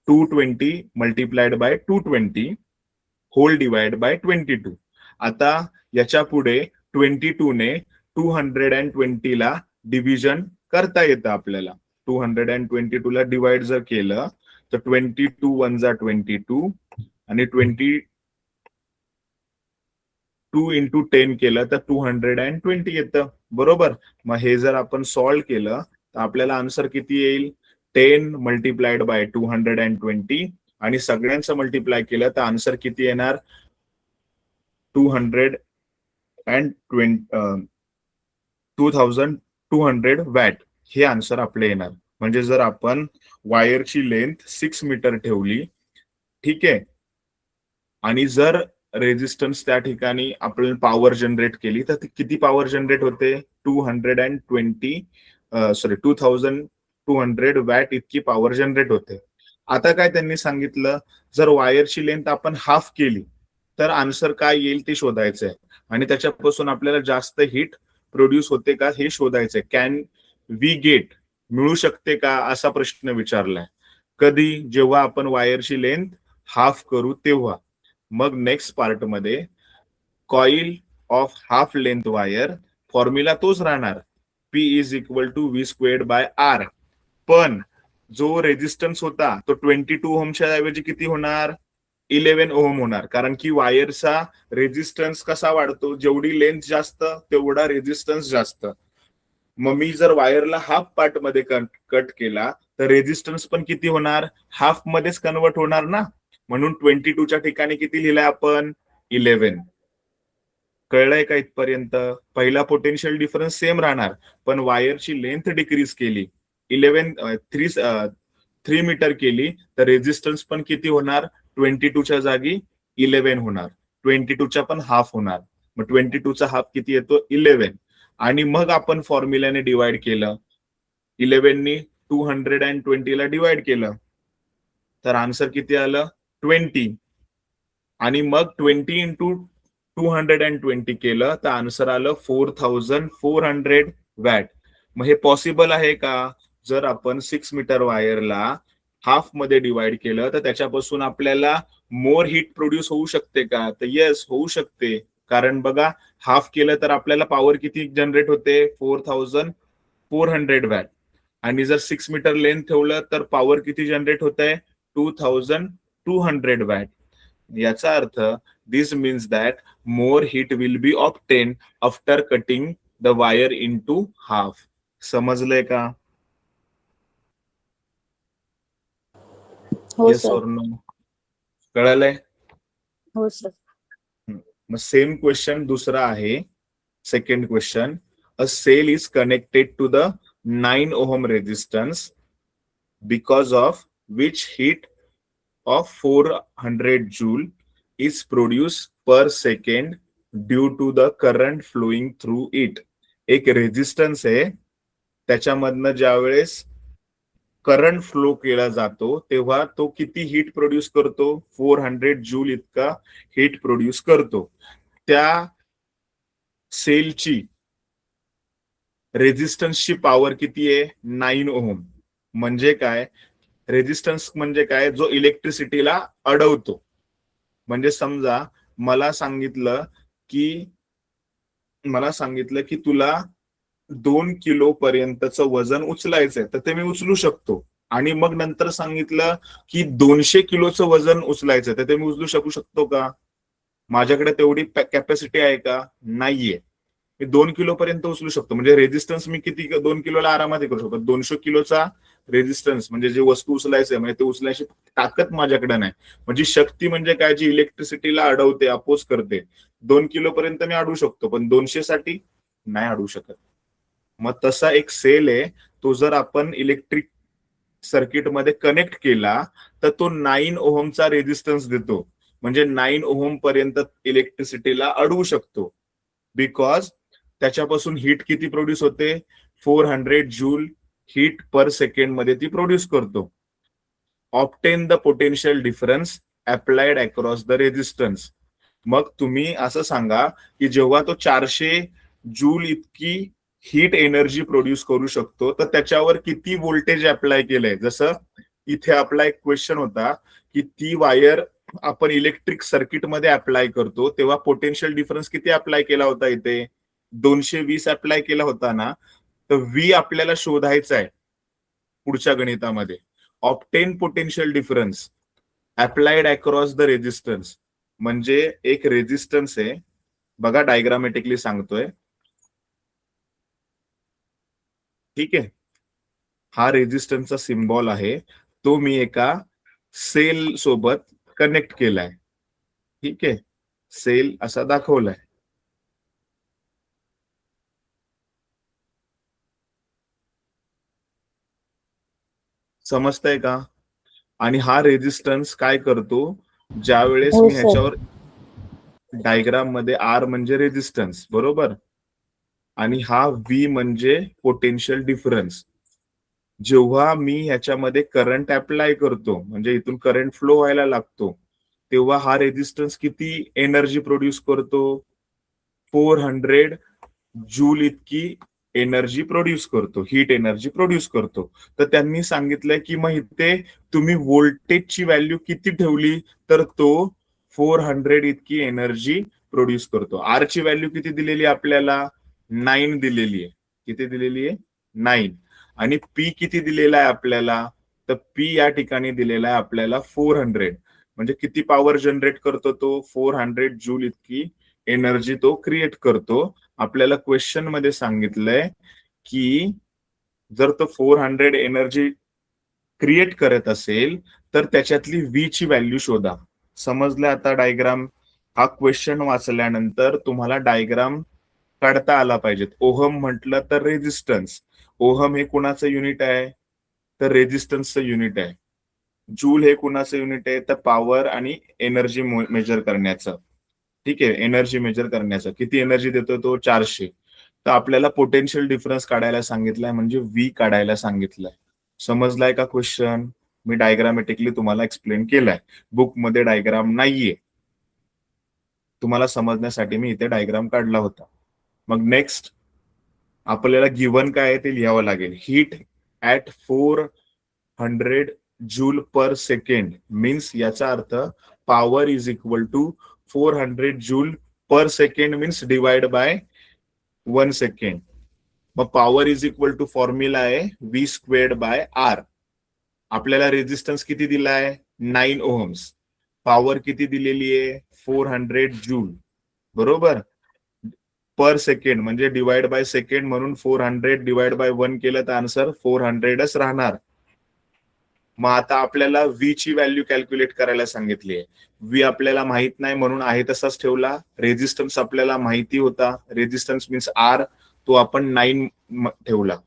220 multiplied by 220 whole divide by 22. आता याच्या पुढे 22 ने 220 ला डिव्हिजन करता येतं आपल्याला. 222 ला डिवाइड जर केलं तर 22 1 जा 22 आणि 22 इंटू 10 केलं तर 220 येतं, बरोबर. मग हे जर आपण सॉल्व्ह केलं तर आपल्याला आन्सर किती येईल, 10 मल्टिप्लाइड बाय 220, आणि सगळ्यांचं मल्टिप्लाय केलं तर आन्सर किती येणार, 2200 वॅट, हे आन्सर आपले येणार. म्हणजे जर आपण वायरची लेंथ 6 मीटर ठेवली, ठीक आहे, आणि जर रेझिस्टन्स त्या ठिकाणी आपण पॉवर जनरेट केली तर किती पॉवर जनरेट होते, 2200 वॅट इतकी पॉवर जनरेट होते. आता काय त्यांनी सांगितलं, जर वायरची लेंथ आपण हाफ केली तर आन्सर काय येईल ते शोधायचं आहे, आणि त्याच्यापासून आपल्याला जास्त हीट प्रोड्यूस होते का हे शोधायचंय. कॅन वी गेट, मिळू शकते का असा प्रश्न विचारलाय. कधी, जेव्हा आपण वायरची लेंथ हाफ करू तेव्हा. मग नेक्स्ट पार्ट मध्ये coil of half length wire, formula तोच राहणार, P is equal to V squared by R, पण जो रेझिस्टन्स होता तो 22 ओहमच्या ऐवजी किती होणार, 11 ओहम होणार, कारण की वायरचा रेझिस्टन्स कसा वाढतो, जेवढी लेंथ जास्त तेवढा रेझिस्टन्स जास्त. मग मी जर वायरला हाफ पार्ट मध्ये कट केला तर रेझिस्टन्स पण किती होणार, हाफ मध्येच कन्वर्ट होणार ना. म्हणून 22च्या ठिकाणी किती लिहिलंय आपण, 11. कळलंय का इथपर्यंत? पहिला पोटेन्शियल डिफरन्स सेम राहणार, पण वायरची लेंथ डिक्रीज केली, 3 मीटर केली, तर रेझिस्टन्स पण किती होणार, 22च्या जागी 11 होणार. 22च्या पण हाफ होणार. मग 22चा हाफ किती येतो, 11. आणि मग आपण फॉर्म्युल्याने डिवाइड केलं, 11नी 220 ला डिवाइड केलं, तर आन्सर किती आलं, 20. आणि मग 20 इंटू 220 केलं तर आन्सर आलं 4400 वॅट. मग हे पॉसिबल आहे का? जर आपण 6 मीटर वायरला हाफ मध्ये डिवाइड केलं तर त्याच्यापासून आपल्याला मोर हीट प्रोड्यूस होऊ शकते का? तर येस, होऊ शकते. कारण बघा, हाफ केलं तर आपल्याला पॉवर किती जनरेट होते, 4400 वॅट. आणि जर 6 मीटर लेंथ ठेवलं तर पॉवर किती जनरेट होत आहे, 2200 वॅट. याचा अर्थ this means that more heat will be obtain after cutting the wire into half. समजलंय का? हो येस सर. और नो? कळलंय? हो सर. मग सेम क्वेश्चन दुसरा आहे. Second question, a cell is connected to the 9 ohm resistance because of which heat of 400 joule is produced per second due to the current flowing through it. एक resistance आहे, त्याच्यामधनं ज्यावेळेस current flow केला जातो तेव्हा तो किती हीट प्रोड्यूस करतो, 400 जूल इतका हीट प्रोड्यूस करतो. त्या सेलची रेजिस्टन्सची पॉवर किती आहे, 9 ओहम. म्हणजे काय, रेजिस्टन्स म्हणजे काय, जो इलेक्ट्रिसिटीला अडवतो. म्हणजे समजा मला सांगितलं की तुला 2 किलो पर्यंतचं वजन उचलायचंय, तर ते मी उचलू शकतो. आणि मग नंतर सांगितलं की 200 किलोचं वजन उचलायचंय, तर ते मी उचलू शकतो का? माझ्याकडे तेवढी कॅपॅसिटी आहे का? नाहीये. मी 2 किलो पर्यंत उचलू शकतो. म्हणजे रेजिस्टन्स मी किती, 2 किलोला आरामात करू शकतो. 200 किलोचा रेजिस्टन्स म्हणजे जे वस्तू उचलायचंय, म्हणजे ते उचलायची ताकद माझ्याकडे नाही. म्हणजे शक्ती म्हणजे काय, जी इलेक्ट्रिसिटीला अडवते, अपोज करते. 2 किलो पर्यंत मी अडवू शकतो, पण 200 साठी नाही अडवू शकत. मग तसा एक सेल आहे, तो जर आपण इलेक्ट्रिक सर्किटमध्ये कनेक्ट केला तर तो 9 ओहमचा रेजिस्टन्स देतो. म्हणजे 9 ओहम पर्यंत इलेक्ट्रिसिटीला अडवू शकतो. बिकॉज त्याच्यापासून हीट किती प्रोड्यूस होते, 400 जूल हीट पर सेकंड मध्ये ती प्रोड्यूस करतो. Obtain the potential difference applied across the resistance. मग तुम्ही असं सांगा की जेव्हा तो 400 जूल इतकी हीट एनर्जी प्रोड्यूस करू शकतो, तर त्याच्यावर किती व्होल्टेज अप्लाय केलंय. जसं इथे आपला एक क्वेश्चन होता की ती वायर आपण इलेक्ट्रिक सर्किट मध्ये अप्लाय करतो तेव्हा पोटेन्शियल डिफरन्स किती अप्लाय केला होता, इथे 220 अप्लाय केला होता ना. तर व्ही आपल्याला शोधायचा आहे पुढच्या गणितामध्ये. Obtain potential difference applied across the resistance. म्हणजे एक रेजिस्टन्स आहे बघा, डायग्रामॅटिकली सांगतोय, ठीक आहे. हा रेजिस्टन्सचा सिम्बॉल आहे, तो मी एका सेल सोबत कनेक्ट केलाय. ठीक आहे, सेल असा दाखवलाय. समजतंय का? आणि हा रेजिस्टन्स काय करतो, ज्या वेळेस हो मी सर. ह्याच्यावर डायग्राम मध्ये आर म्हणजे रेजिस्टन्स, बरोबर, आणि हा व्ही म्हणजे पोटेन्शियल डिफरन्स. जेव्हा मी ह्याच्यामध्ये करंट अप्लाय करतो, म्हणजे इथून करंट फ्लो व्हायला लागतो, तेव्हा हा रेजिस्टन्स किती एनर्जी प्रोड्यूस करतो, 400 जूल इतकी एनर्जी प्रोड्यूस करतो, हीट एनर्जी प्रोड्यूस करतो. तर त्यांनी सांगितलंय की मग इथे तुम्ही व्होल्टेजची व्हॅल्यू किती ठेवली, तर तो 400 इतकी एनर्जी प्रोड्यूस करतो. आर ची व्हॅल्यू किती दिलेली आपल्याला, 9 दिलेली आहे. किती दिलेली आहे, 9. आणि पी किती दिलेला आहे आपल्याला, तर पी या ठिकाणी दिलेला आहे आपल्याला 400. म्हणजे किती पॉवर जनरेट करतो तो, 400 जूल इतकी एनर्जी तो क्रिएट करतो. आपल्याला क्वेश्चन मध्ये सांगितलंय की जर तो 400 एनर्जी क्रिएट करत असेल तर त्याच्यातली व्ही ची व्हॅल्यू शोधा. समजलं आता डायग्राम? हा क्वेश्चन वाचल्यानंतर तुम्हाला डायग्राम काढता आला पाहिजेत. ओहम म्हटलं तर रेझिस्टन्स. ओहम हे कुणाचं युनिट आहे? तर रेझिस्टन्सचं युनिट आहे. जूल हे कुणाचं युनिट आहे? तर पॉवर आणि एनर्जी मेजर करण्याचं. ठीक आहे, एनर्जी मेजर करण्याचं. किती एनर्जी देतो तो? 400. तर आपल्याला पोटेन्शियल डिफरन्स काढायला सांगितलंय, म्हणजे व्ही काढायला सांगितलंय. समजलाय का क्वेश्चन? मी डायग्रामॅटिकली तुम्हाला एक्सप्लेन केलाय. बुकमध्ये डायग्राम नाहीये, तुम्हाला समजण्यासाठी मी इथे डायग्राम काढला होता. मग नेक्स्ट आपल्याला गिव्हन काय आहे ते लिहावं लागेल. Heat at 400 joule per second means याचा अर्थ power is equal to 400 joule per second means divide by 1 second. मग power is equal to formula आहे व्ही स्क्वेअर्ड बाय आर. आपल्याला रेझिस्टन्स किती दिलाय? 9 ओहम्स. पॉवर किती दिलेली आहे? 400 जूल. बरोबर. पर सेकंड म्हणजे डिवाइड बाय सेकंड, म्हणून 400 डिवाइड बाय 1 केलं तर आन्सर 400च राहणार. मग आता आपल्याला व्ही ची व्हॅल्यू कॅल्क्युलेट करायला सांगितली आहे. व्ही आपल्याला माहित नाही म्हणून आहे तसाच ठेवला. रेझिस्टन्स आपल्याला माहिती होता, रेझिस्टन्स मीन्स आर, तो आपण 9 ठेवला.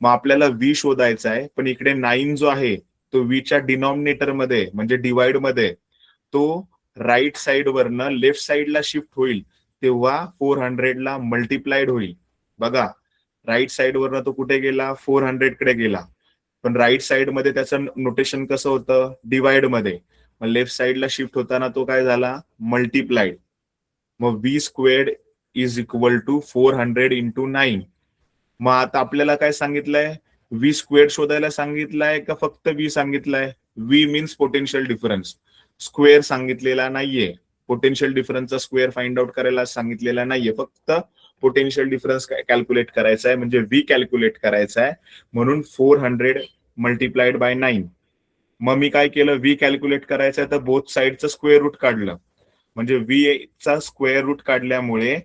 मग आपल्याला व्ही शोधायचा आहे, पण इकडे 9 जो आहे तो व्ही च्या डिनॉमिनेटर मध्ये म्हणजे डिवाइड मध्ये तो राईट साइड वरनं लेफ्ट साइडला शिफ्ट होईल, तेव्हा 400 ला मल्टिप्लाइड होईल. बघा, राईट साइड वरनं तो कुठे गेला? 400 कडे गेला. पण राईट साइड मध्ये त्याचं नोटेशन कसं होतं? डिवाइड मध्ये. मग लेफ्ट साइडला शिफ्ट होताना तो काय झाला? मल्टिप्लाइड. मग V squared is equal to 400 into 9. मग आता आपल्याला काय सांगितलंय? व्ही स्क्वेअर्ड शोधायला सांगितलंय का फक्त व्ही सांगितलंय? V means potential difference. Square सांगितलेला नाहीये. पोटेन्शियल डिफरन्सचा स्क्वेअर फाइंड आउट करायला सांगितलेला नाहीये. फक्त पोटेन्शियल डिफरन्स कॅल्क्युलेट करायचा आहे, म्हणजे व्ही कॅल्क्युलेट करायचा आहे. म्हणून 400 मल्टिप्लाइड बाय 9. मग मी काय केलं? व्ही कॅल्क्युलेट करायचं आहे तर बोथ साइडचं स्क्वेअर रूट काढलं. म्हणजे व्ही चा स्क्वेअर रूट काढल्यामुळे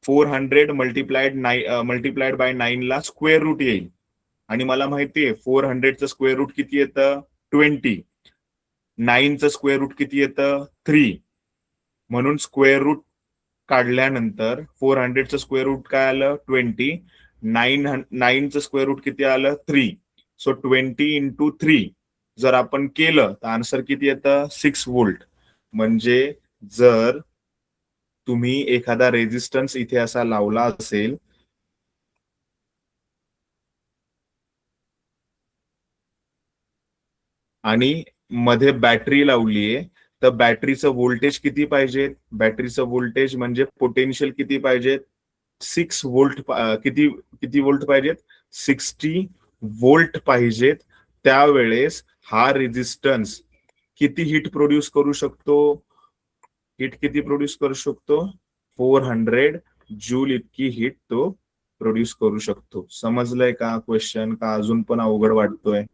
400 मल्टिप्लाइड बाय 9 ला स्क्वेअर रूट येईल. आणि मला माहितीये 400चं स्क्वेअर रूट किती येतं? 20. 9चं स्क्वेअर रूट किती येतं? 3. म्हणून स्क्वेअर रूट काढल्यानंतर 400चं स्क्वेअर रूट काय आलं? 20. 9चं स्क्वेअर रूट किती आलं? 3. सो 20 इंटू 3 जर आपण केलं तर आन्सर किती येतं? 6 व्होल्ट. म्हणजे जर तुम्ही एखादा रेझिस्टन्स इथे असा लावला असेल आणि मध्ये बॅटरी लावलीये, तर बॅटरीचं व्होल्टेज किती पाहिजे? बॅटरीचं व्होल्टेज म्हणजे पोटेन्शियल किती पाहिजे? 6 व्होल्ट. किती किती व्होल्ट पाहिजेत? 60 व्होल्ट पाहिजेत. त्यावेळेस हा रेझिस्टन्स किती हीट प्रोड्यूस करू शकतो? हीट किती प्रोड्यूस करू शकतो? 400 जूल इतकी हीट तो प्रोड्यूस करू शकतो. समजलंय का क्वेश्चन? का अजून पण अवघड वाटतोय?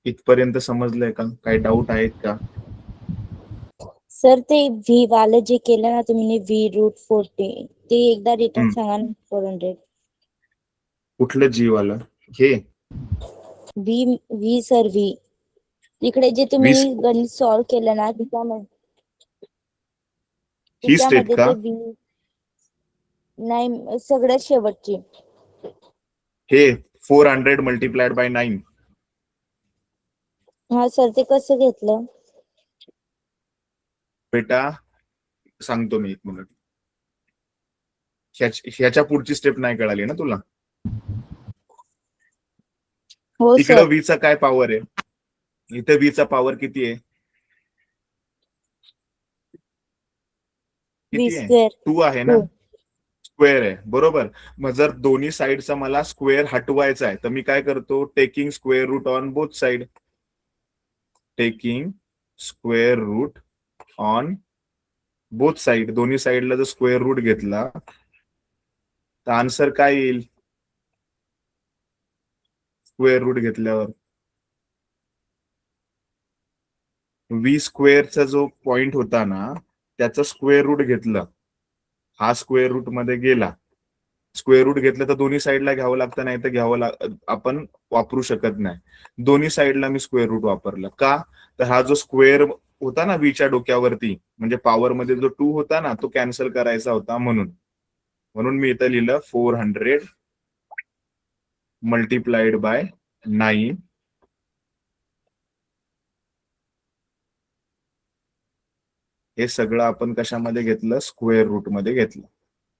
इथपर्यंत समजलंय का? काही डाऊट आहेत का? सर ते व्ही वालं जे केलं ना तुम्ही, V√40, ते एकदा रिटर्न सांगा ना. 400 कुठलं जी वाला? हे व्ही सर, व्ही इकडे जे तुम्ही 20 गणित सॉल्व्ह केलं ना ही स्टेप त्याच्यामध्ये का? ते व्ही नाही, सगळ्यात शेवटची. हे 400 मल्टिप्लाइड बाय 9. हा सर, ते कसं घेतलं? बेटा सांगतो मी, 1 मिनिट. ह्याच्या पुढची स्टेप नाही कळाली ना तुला? हो इकडं सर. व्हीचा काय पॉवर आहे? इथे व्हीचा पॉवर किती आहे? व्ही किती आहे? स्क्वेअर 2 आहे ना? स्क्वेअर आहे, बरोबर. मग जर दोन्ही साइडचा मला स्क्वेअर हटवायचा आहे तर मी काय करतो? Taking square root on both side. Taking square root on both side. दोन्ही साइडला जर स्क्वेअर रूट घेतला तर आन्सर काय येईल? स्क्वेअर रूट घेतल्यावर व्ही स्क्वेअरचा जो पॉइंट होता ना त्याचा स्क्वेअर रूट घेतलं, हा स्क्वेअर रूट मध्ये गेला, स्क्वेअर रूट घेतलं तर दोन्ही साईडला घ्यावं लागतं, नाही तर आपण वापरू शकत नाही. दोन्ही साईडला मी स्क्वेअर रूट वापरलं का, तर हा जो स्क्वेअर होता ना व्हीच्या डोक्यावरती, म्हणजे पॉवर मध्ये जो 2 होता ना तो कॅन्सल करायचा होता, म्हणून मी इथं लिहिलं 400 मल्टिप्लाइड बाय 9. हे सगळं आपण कशामध्ये घेतलं, स्क्वेअर रूट मध्ये घेतलं.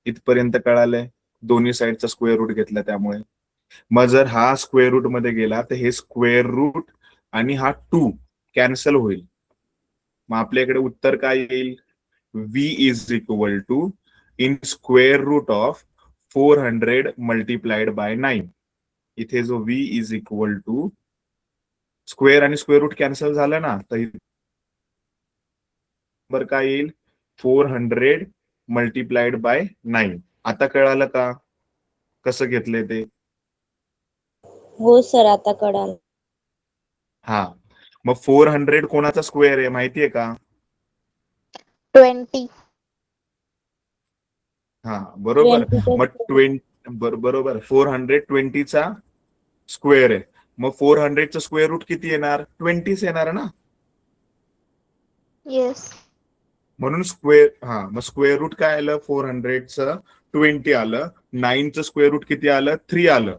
इथपर्यंत कळालंय, दोन्ही साईडचा स्क्वेअर रूट घेतला त्यामुळे. मग जर हा स्क्वेअर रूट मध्ये गेला तर हे स्क्वेअर रूट आणि हा 2 कॅन्सल होईल. मग आपल्याकडे उत्तर काय येईल, V is equal to in square root of 400 multiplied by 9. इथे जो V is equal to square आणि स्क्वेअर रूट कॅन्सल झालं ना, तर नंबर काय येईल, 400 मल्टिप्लाइड बाय 9. आता कळालं का कसं घेतलंय ते? हो सर, आता कळालं. हा, मग 400 कोणाचा स्क्वेअर आहे माहितीये का? 20. हा बरोबर. 20 मग 20 बरोबर, 420चा स्क्वेअर आहे. मग 400चं स्क्वेअर रूट किती येणार, 20 येणार ना. Yes. म्हणून स्क्वेअर, हा मग स्क्वेअर रूट काय आलं, 400चं 20 आलं, 9चं स्क्वेअर रूट किती आलं, 3 आलं.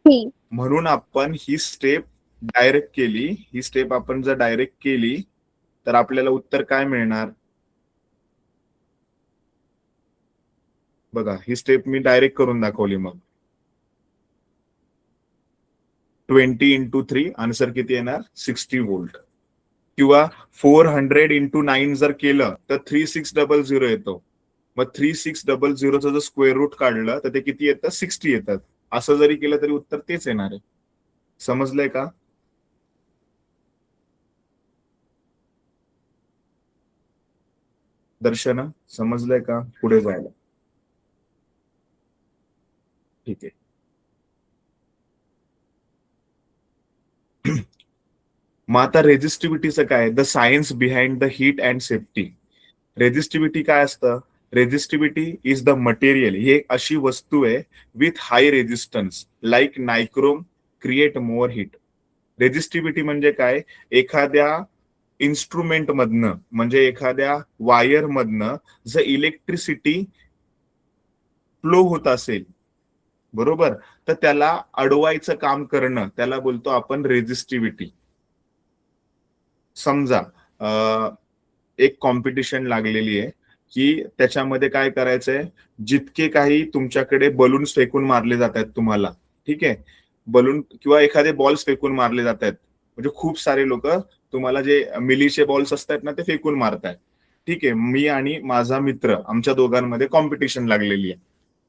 3. म्हणून आपण ही स्टेप डायरेक्ट केली. ही स्टेप आपण जर डायरेक्ट केली तर आपल्याला उत्तर काय मिळणार बघा. ही स्टेप मी डायरेक्ट करून दाखवली. मग 20 इंटू 3 आन्सर किती येणार, 60 व्होल्ट. किंवा 400 इंटू 9 जर केलं तर 3600 येतो. मग 3600चं जर स्क्वेअर रूट काढलं तर ते किती येतं, 60 येतात. असं जरी केलं तरी उत्तर तेच येणार आहे. समजलंय का? दर्शना समजलंय का, पुढे जायला? ठीक आहे. मग आता रेझिस्टिव्हिटीचं काय, the science behind the heat and safety. Resistivity काय असतं, रेझिस्टिव्हिटी इज द मटेरियल, ही एक अशी वस्तू आहे with high resistance like nichrome create more heat. Resistivity म्हणजे काय, एखाद्या इन्स्ट्रुमेंट मधनं म्हणजे एखाद्या वायर मधनं जर इलेक्ट्रिसिटी फ्लो होत असेल, बरोबर, तर त्याला अडवायचं काम करणं त्याला बोलतो आपण रेझिस्टिव्हिटी. समजा एक कॉम्पिटिशन लागलेली आहे की त्याच्यामध्ये काय करायचंय, जितके काही तुमच्याकडे बलून्स फेकून मारले जात आहेत तुम्हाला, ठीक आहे, बलून किंवा एखादे बॉल्स फेकून मारले जात आहेत, म्हणजे खूप सारे लोक तुम्हाला जे मिलीचे बॉल्स असतात ना ते फेकून मारतायत. ठीक आहे, मी आणि माझा मित्र आमच्या दोघांमध्ये कॉम्पिटिशन लागलेली आहे.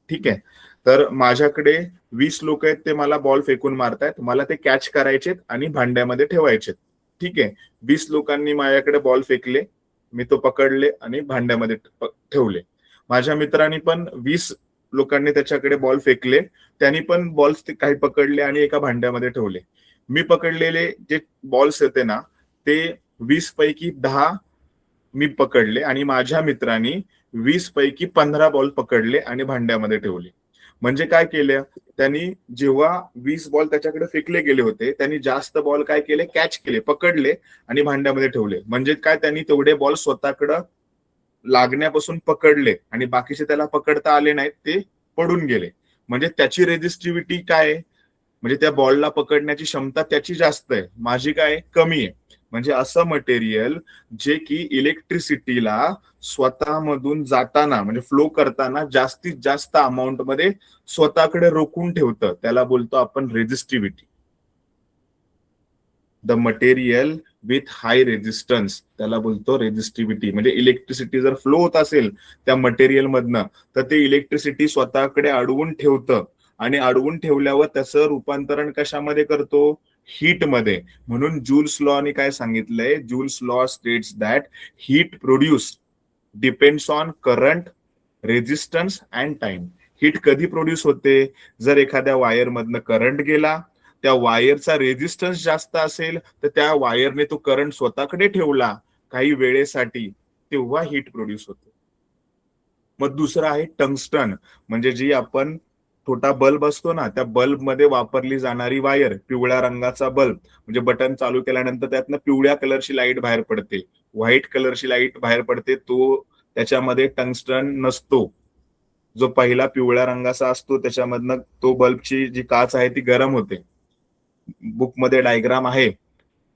ठीक आहे, तर माझ्याकडे 20 लोक आहेत, ते मला बॉल फेकून मारतायत, मला ते कॅच करायचेत आणि भांड्यामध्ये ठेवायचे. ठीक आहे, 20 लोकांनी माझ्याकडे बॉल फेकले, मी तो पकडले आणि भांड्यामध्ये ठेवले. माझ्या मित्रांनी पण 20 लोकांनी त्याच्याकडे बॉल फेकले, त्यांनी पण बॉल्स काही पकडले आणि एका भांड्यामध्ये ठेवले. मी पकडलेले जे बॉल्स होते ना ते 20 पैकी 10 मी पकडले आणि माझ्या मित्रांनी 20 पैकी 15 बॉल पकडले आणि भांड्यामध्ये ठेवले. म्हणजे काय केलं त्यांनी, जेव्हा 20 बॉल त्याच्याकडे फेकले गेले होते त्यांनी जास्त बॉल काय केले, कॅच केले, पकडले आणि भांड्यामध्ये ठेवले. म्हणजे काय, त्यांनी तेवढे बॉल स्वतःकडे लागण्यापासून पकडले आणि बाकीचे त्याला पकडता आले नाहीत, ते पडून गेले. म्हणजे त्याची रेझिस्टिव्हिटी काय, म्हणजे त्या बॉलला पकडण्याची क्षमता त्याची जास्त आहे, माझी काय कमी आहे. म्हणजे असं मटेरियल जे की इलेक्ट्रिसिटीला स्वतःमधून जाताना म्हणजे फ्लो करताना जास्तीत जास्त अमाऊंट मध्ये स्वतःकडे रोखून ठेवतं, त्याला बोलतो आपण resistivity. The material with high resistance त्याला बोलतो रेझिस्टिव्हिटी. म्हणजे इलेक्ट्रिसिटी जर फ्लो होत असेल त्या मटेरियल मधनं तर ते इलेक्ट्रिसिटी स्वतःकडे अडवून ठेवतं आणि अडवून ठेवल्यावर त्याचं रूपांतरण कशामध्ये करतो, हीट मध्ये. म्हणून जूल्स लॉने काय सांगितलंय, joules law states that heat produce depends on current, resistance and time. Heat कधी प्रोड्यूस होते, जर एखाद्या वायर मधनं करंट गेला, त्या वायरचा रेझिस्टन्स जास्त असेल तर त्या वायरने तो करंट स्वतःकडे ठेवला काही वेळेसाठी, तेव्हा हीट प्रोड्यूस होते. मग दुसरं आहे टंगस्टन, म्हणजे जी आपण छोटा बल्ब असतो ना, त्या बल्ब मध्ये वापरली जाणारी वायर, पिवळ्या रंगाचा बल्ब, म्हणजे बटन चालू केल्यानंतर त्यातनं पिवळ्या कलरची लाईट बाहेर पडते, व्हाईट कलरची लाईट बाहेर पडते, तो त्याच्यामध्ये टंगस्टन नसतो. जो पहिला पिवळ्या रंगाचा असतो त्याच्यामधनं तो बल्बची जी काच आहे ती गरम होते. बुकमध्ये डायग्राम आहे.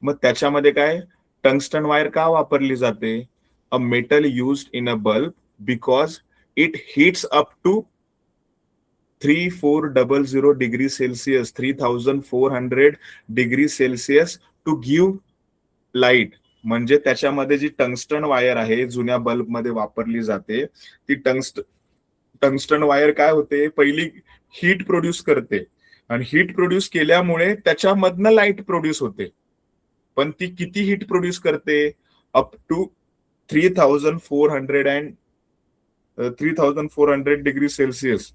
मग त्याच्यामध्ये काय, टंगस्टन वायर का वापरली जाते? A metal used in a bulb because it heats up to 3400 degree Celsius, 3400 degree Celsius to give light. म्हणजे त्याच्यामध्ये जी टंगस्टन वायर आहे जुन्या बल्ब मध्ये वापरली जाते, ती टंगस्टन वायर काय होते, पहिली हीट प्रोड्यूस करते, आणि हीट प्रोड्यूस केल्यामुळे त्याच्यामधनं लाईट प्रोड्यूस होते. पण ती किती हीट प्रोड्यूस करते? Up to 3400 degree Celsius.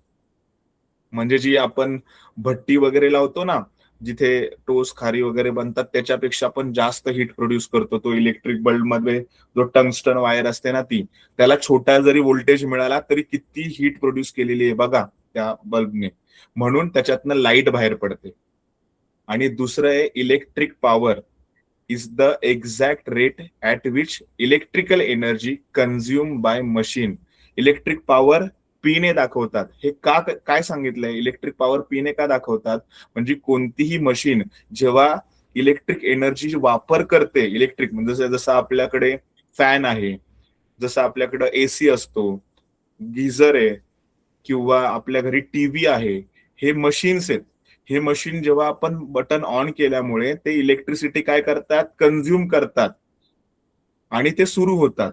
म्हणजे जी आपण भट्टी वगैरे लावतो ना, जिथे टोस खारी वगैरे बनतात, त्याच्यापेक्षा पण जास्त हीट प्रोड्यूस करतो तो इलेक्ट्रिक बल्ब मध्ये जो टंगस्टन वायर असते ना ती. त्याला छोटा जरी व्होल्टेज मिळाला तरी किती हीट प्रोड्यूस केलेली आहे बघा त्या बल्बने, म्हणून त्याच्यातनं लाईट बाहेर पडते. आणि दुसरं आहे electric power is the exact rate at which electrical energy consume by machine. Electric power पीने दाखवतात. हे का काय सांगितलंय, इलेक्ट्रिक पॉवर पीने का दाखवतात? म्हणजे कोणतीही मशीन जेव्हा इलेक्ट्रिक एनर्जी वापर करते, इलेक्ट्रिक म्हणजे जसं आपल्याकडे फॅन आहे, जसं आपल्याकडे एसी असतो, गिझर आहे, किंवा आपल्या घरी टीव्ही आहे, हे मशीन्स आहेत. हे मशीन जेव्हा आपण बटन ऑन केल्यामुळे ते इलेक्ट्रिसिटी काय करतात, कन्झ्युम करतात आणि ते सुरू होतात.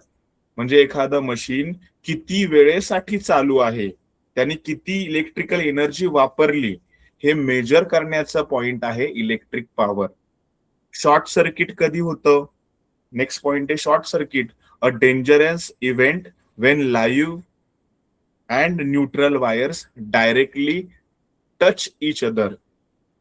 म्हणजे एखादं मशीन किती वेळेसाठी चालू आहे, त्यांनी किती इलेक्ट्रिकल एनर्जी वापरली, हे मेजर करण्याचा पॉइंट आहे इलेक्ट्रिक पॉवर. शॉर्ट सर्किट कधी होतं? नेक्स्ट पॉइंट आहे short circuit, a dangerous event Wien live and neutral wires directly touch each other.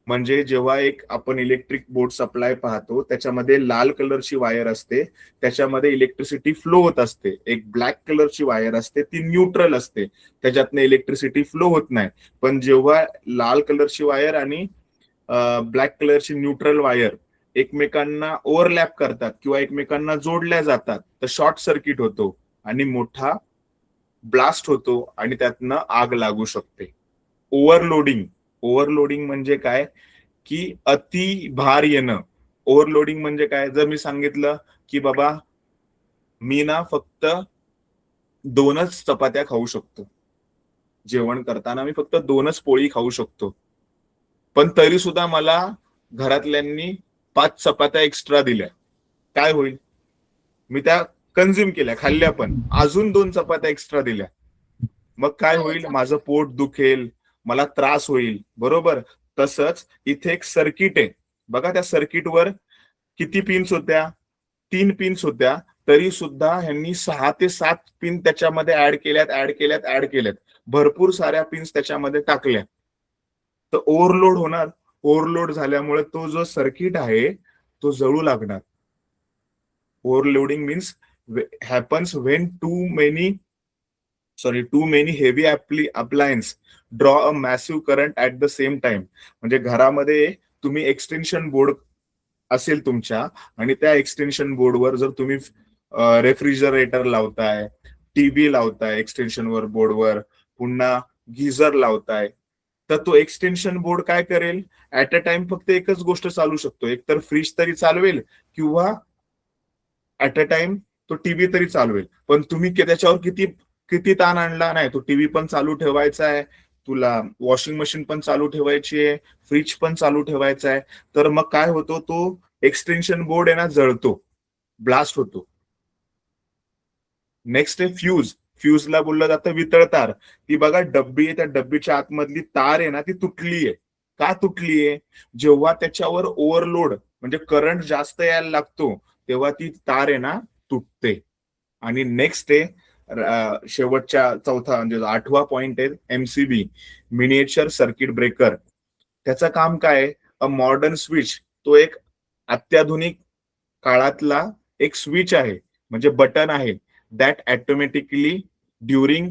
म्हणजे जेव्हा एक आपण इलेक्ट्रिक बोर्ड सप्लाय पाहतो, त्याच्यामध्ये लाल कलरची वायर असते, त्याच्यामध्ये इलेक्ट्रिसिटी फ्लो होत असते. एक ब्लॅक कलरची वायर असते, ती न्यूट्रल असते, त्याच्यातनं इलेक्ट्रिसिटी फ्लो होत नाही. पण जेव्हा लाल कलरची वायर आणि ब्लॅक कलरची न्यूट्रल वायर एकमेकांना ओव्हरलॅप करतात किंवा एकमेकांना जोडल्या जातात, तर शॉर्ट सर्किट होतो आणि मोठा ब्लास्ट होतो आणि त्यातनं आग लागू शकते. ओव्हरलोडिंग, ओव्हरलोडिंग म्हणजे काय, की अति भार येणं. ओव्हरलोडिंग म्हणजे काय, जर मी सांगितलं की बाबा मी ना फक्त 2च चपात्या खाऊ शकतो, जेवण करताना मी फक्त 2च पोळी खाऊ शकतो, पण तरी सुद्धा मला घरातल्यांनी 5 चपात्या एक्स्ट्रा दिल्या, काय होईल? मी त्या कन्झ्युम केल्या, खाल्ल्या, पण अजून 2 चपात्या एक्स्ट्रा दिल्या, मग काय होईल? माझं पोट दुखेल, मला त्रास होईल, बरोबर? तसंच इथे एक सर्किट आहे बघा, त्या सर्किटवर किती पिन्स होत्या? 3 पिन्स होत्या, तरी सुद्धा ह्यांनी 6 ते 7 पिन त्याच्यामध्ये ऍड केल्यात, भरपूर साऱ्या पिन्स त्याच्यामध्ये टाकल्या. तर ओव्हरलोड होणार. ओव्हरलोड झाल्यामुळे तो जो सर्किट आहे तो जळू लागणार. Overloading means happens when too many heavy appliance draw a massive current at the same time. म्हणजे घरामध्ये तुम्ही एक्सटेन्शन बोर्ड असेल तुमच्या, आणि त्या एक्सटेन्शन बोर्डवर जर तुम्ही रेफ्रिजरेटर लावताय, टीव्ही लावताय एक्सटेन्शन बोर्डवर, पुन्हा गीझर लावताय, तर तो एक्सटेन्शन बोर्ड काय करेल, ऍट अ टाइम फक्त एकच गोष्ट चालू शकतो, एकतर फ्रीज तरी चालवेल किंवा ऍट अ टाइम तो टीव्ही तरी चालवेल. पण तुम्ही त्याच्यावर किती किती ताण आणला नाही, तो टीव्ही पण चालू ठेवायचा आहे, तुला वॉशिंग मशीन पण चालू ठेवायची आहे, फ्रीज पण चालू ठेवायचा आहे, तर मग काय होतो, तो एक्सटेन्शन बोर्ड आहे ना जळतो, ब्लास्ट होतो. नेक्स्ट आहे फ्यूज. फ्यूजला बोललं जातं वितळतार. ती बघा डब्बी आहे, त्या डब्बीच्या आतमधली तार आहे ना ती तुटली आहे. का तुटली आहे? जेव्हा त्याच्यावर ओव्हरलोड म्हणजे करंट जास्त यायला लागतो, तेव्हा ती तार आहे ना तुटते. आणि नेक्स्ट आहे शेवटच्या चौथा म्हणजे 8वा पॉइंट आहे एमसीबी, मिनिएचर सर्किट ब्रेकर. त्याचं काम काय आहे? अ मॉडर्न स्विच, तो एक अत्याधुनिक काळातला एक स्विच आहे, म्हणजे बटन आहे, दॅट ऑटोमॅटिकली ड्युरिंग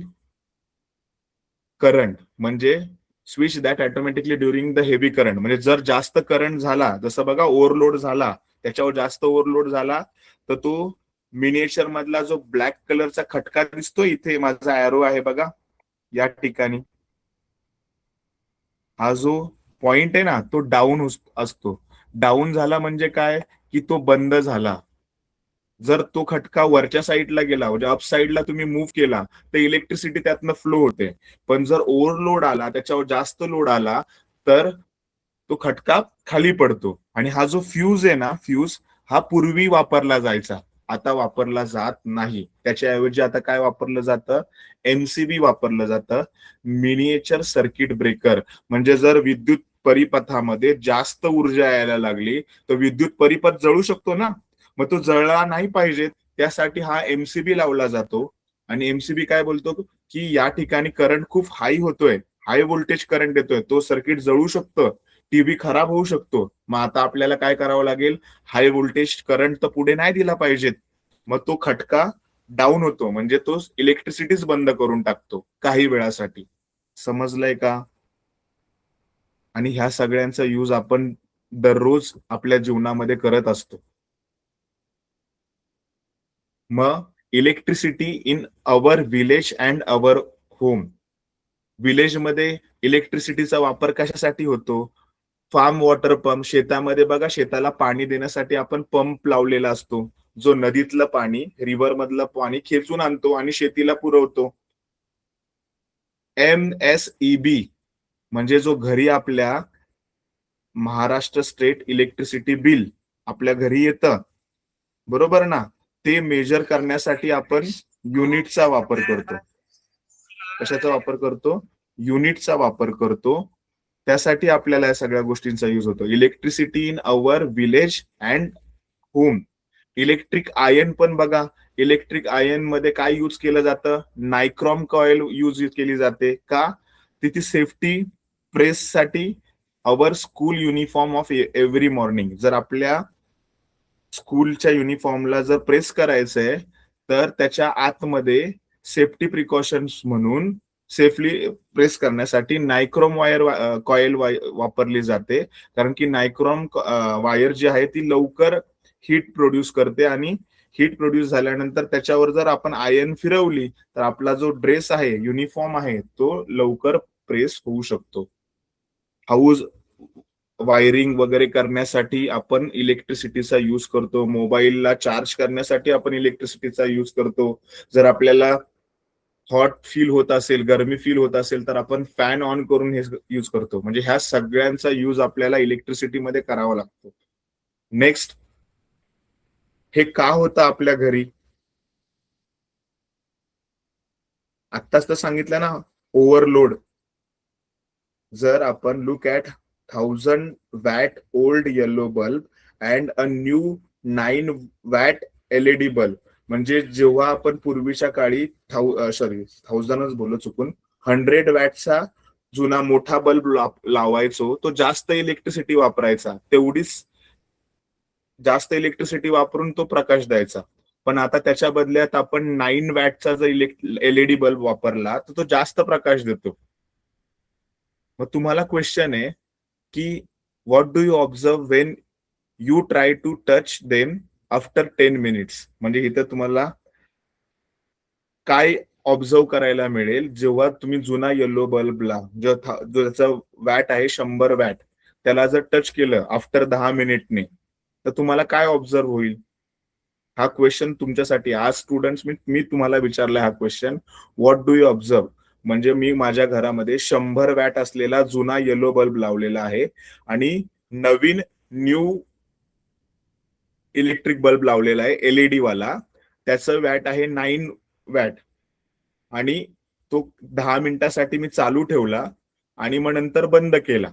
करंट, म्हणजे switch that automatically during the heavy current, म्हणजे जर जास्त करंट झाला, जसं बघा ओव्हरलोड झाला, त्याच्यावर जास्त ओव्हरलोड झाला, तर तो मिनिएचर मधला जो ब्लॅक कलरचा खटका दिसतो, इथे माझा एरो आहे बघा या ठिकाणी, हा जो पॉइंट आहे ना, तो डाऊन असतो. डाऊन झाला म्हणजे काय, की तो बंद झाला. जर तो खटका वरच्या साईडला गेला, म्हणजे अप साईडला तुम्ही मूव्ह केला, तर इलेक्ट्रिसिटी त्यातनं फ्लो होते. पण जर ओव्हरलोड आला, त्याच्यावर जास्त लोड आला, तर तो खटका खाली पडतो. आणि हा जो फ्यूज आहे ना, फ्यूज हा पूर्वी वापरला जायचा, आता वापरला जात नाही. त्याच्याऐवजी आता काय वापरलं जातं, एमसीबी वापरलं जातं, मिनिएचर सर्किट ब्रेकर. म्हणजे जर विद्युत परिपथामध्ये जास्त ऊर्जा यायला लागली, तर विद्युत परिपथ जळू शकतो ना, मग तो जळला नाही पाहिजे, त्यासाठी हा एमसीबी लावला जातो. आणि एमसीबी काय बोलतो, की या ठिकाणी करंट खूप हाय होतोय, हाय व्होल्टेज करंट येतोय, तो सर्किट जळू शकतो, टीव्ही खराब होऊ शकतो. मग आता आपल्याला काय करावं लागेल, हाय व्होल्टेज करंट तर पुढे नाही दिला पाहिजेत. मग तो खटका डाऊन होतो, म्हणजे तो इलेक्ट्रिसिटीच बंद करून टाकतो काही वेळासाठी. समजलंय का? आणि ह्या सगळ्यांचा यूज आपण दररोज आपल्या जीवनामध्ये करत असतो. मग electricity in our village and our home. विलेजमध्ये इलेक्ट्रिसिटीचा वापर कशासाठी होतो? फार्म वॉटर पंप, शेतामध्ये बघा, शेताला पाणी देण्यासाठी आपण पंप लावलेला असतो, जो नदीतलं पाणी, रिव्हर मधलं पाणी खेचून आणतो आणि शेतीला पुरवतो. MSEB म्हणजे जो घरी आपल्या महाराष्ट्र स्टेट इलेक्ट्रिसिटी बिल आपल्या घरी येतं, बरोबर ना, ते मेजर करण्यासाठी आपण युनिटचा वापर करतो. कशाचा वापर करतो? युनिटचा वापर करतो. त्यासाठी आपल्याला या सगळ्या गोष्टींचा युज होतो. Electricity in our village and home. Electric ion पण बघा, इलेक्ट्रिक आयन मध्ये काय यूज केलं जातं, नायक्रॉम कॉइल यूज केली जाते का, तिथे सेफ्टी प्रेससाठी. Our school uniform of every morning, जर आपल्या स्कूलच्या युनिफॉर्मला जर प्रेस करायचंय, तर त्याच्या आतमध्ये सेफ्टी प्रिकॉशन्स म्हणून सेफली प्रेस करण्यासाठी नायक्रोम वायर कॉईल वापरली जाते. कारण की नायक्रोम वायर जी आहे ती लवकर हीट प्रोड्यूस करते, आणि हीट प्रोड्यूस झाल्यानंतर त्याच्यावर जर आपण आयन फिरवली, तर आपला जो ड्रेस आहे, युनिफॉर्म आहे, तो लवकर प्रेस होऊ शकतो. हाऊस वायरिंग वगैरे करण्यासाठी आपण इलेक्ट्रिसिटीचा यूज करतो. मोबाईलला चार्ज करण्यासाठी आपण इलेक्ट्रिसिटीचा यूज करतो. जर आपल्याला हॉट फील होत असेल, गरमी फील होत असेल, तर आपण फॅन ऑन करून हे यूज करतो. म्हणजे ह्या सगळ्यांचा यूज आपल्याला इलेक्ट्रिसिटीमध्ये करावा लागतो. नेक्स्ट, हे का होतं आपल्या घरी? आत्ताच तर सांगितलं ना, ओव्हरलोड. जर आपण look at 1000 watt old yellow bulb and a new 9 watt LED bulb, म्हणजे जेव्हा आपण पूर्वीच्या काळी 1000च बोललो चुकून, 100 वॅटचा जुना मोठा बल्ब लावायचो, तो जास्त इलेक्ट्रिसिटी वापरायचा, तेवढीच जास्त इलेक्ट्रिसिटी वापरून तो प्रकाश द्यायचा. पण आता त्याच्या बदल्यात आपण 9 वॅटचा जर LED बल्ब वापरला, तर तो जास्त प्रकाश देतो. मग तुम्हाला क्वेश्चन आहे की what do you observe when you try to touch them after 10 minutes. म्हणजे इथं तुम्हाला काय ऑब्झर्व करायला मिळेल, जेव्हा तुम्ही जुना येलो बल्बला, ज्याचा वॅट आहे 100 वॅट, त्याला जर टच केलं आफ्टर 10 मिनिटने, तर तुम्हाला काय ऑब्झर्व होईल? हा क्वेश्चन तुमच्यासाठी आज स्टुडंट्स, मी तुम्हाला विचारला हा question, what do you observe. म्हणजे मी माझ्या घरामध्ये 100 वॅट असलेला जुना येलो बल्ब लावलेला आहे, आणि नवीन न्यू इलेक्ट्रिक बल्ब लावलेला आहे, LED वाला. त्याचं वॅट आहे 9 वॅट, आणि तो 10 मिनिटासाठी मी चालू ठेवला, आणि मग नंतर बंद केला,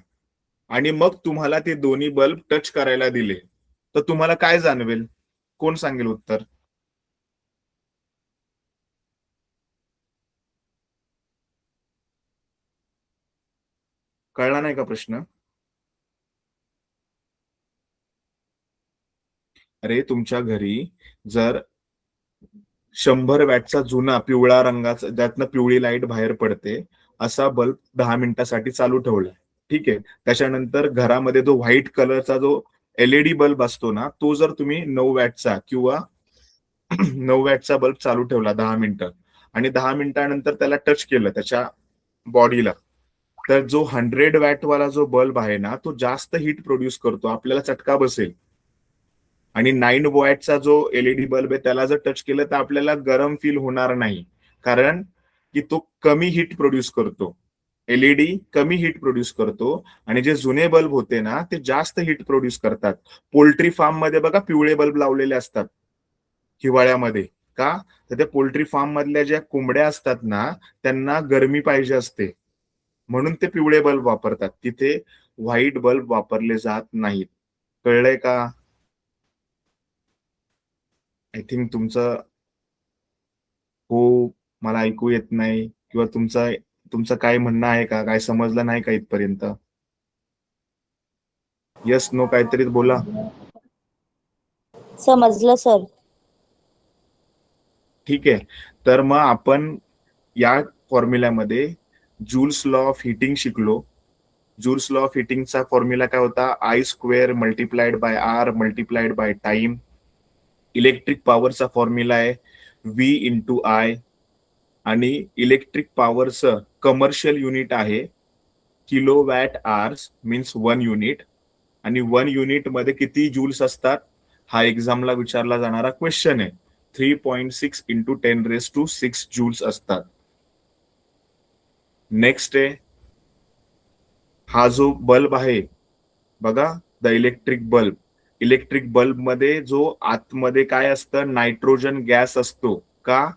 आणि मग तुम्हाला ते दोन्ही बल्ब टच करायला दिले, तर तुम्हाला काय जाणवेल? कोण सांगेल उत्तर? कळला नाही का प्रश्न? अरे तुमच्या घरी जर 100 वॅटचा जुना पिवळा रंगाचा, ज्यातनं पिवळी लाईट बाहेर पडते, असा बल्ब 10 मिनिटासाठी चालू ठेवला, ठीक आहे. त्याच्यानंतर घरामध्ये जो व्हाईट कलरचा जो एलईडी बल्ब असतो ना, तो जर तुम्ही 9 वॅटचा किंवा 9 वॅटचा बल्ब चालू ठेवला 10 मिनिटं आणि 10 मिनिटानंतर त्याला टच केलं त्याच्या बॉडीला, तर जो 100 वॅट वाला जो बल्ब आहे ना, तो जास्त हीट प्रोड्यूस करतो, आपल्याला चटका बसेल. आणि 9 वॅटचा जो एलईडी बल्ब आहे त्याला जर टच केलं तर आपल्याला गरम फील होणार नाही, कारण की तो कमी हीट प्रोड्यूस करतो. एलईडी कमी हीट प्रोड्यूस करतो आणि जे जुने बल्ब होते ना ते जास्त हीट प्रोड्यूस करतात. पोल्ट्री फार्म मध्ये बघा पिवळे बल्ब लावलेले असतात हिवाळ्यामध्ये. का? तर त्या पोल्ट्री फार्म मधल्या ज्या कोंबड्या असतात ना त्यांना गरमी पाहिजे असते, म्हणून ते पिवळे बल्ब वापरतात. तिथे व्हाईट बल्ब वापरले जात नाहीत. कळलंय का? आय थिंक तुमचं हो मला ऐकू येत नाही, किंवा तुमचं काय म्हणणं आहे का, काय समजलं नाही का इथपर्यंत? यस नो काहीतरी बोला. समजलं सर. ठीक आहे, तर मग आपण या फॉर्म्युल्यामध्ये जूल्स लॉ ऑफ हिटिंग शिकलो. जूल्स लॉ ऑफ हिटिंगचा फॉर्म्युला काय होता? I square multiplied by R multiplied by time. Electric पॉवरचा फॉर्म्युला आहे V इंटू I, आणि इलेक्ट्रिक पॉवरचं कमर्शियल युनिट आहे किलोवॅट आवर्स, मीन्स 1 युनिट. आणि 1 युनिट मध्ये किती जूल्स असतात हा एक्झामला विचारला जाणारा क्वेश्चन आहे. 3.6 इंटू 10⁶ जूल्स असतात. नेक्स्ट आहे, हा जो बल्ब आहे बघा, the electric bulb. Electric bulb मध्ये जो आतमध्ये काय असतं, नायट्रोजन गॅस असतो. का?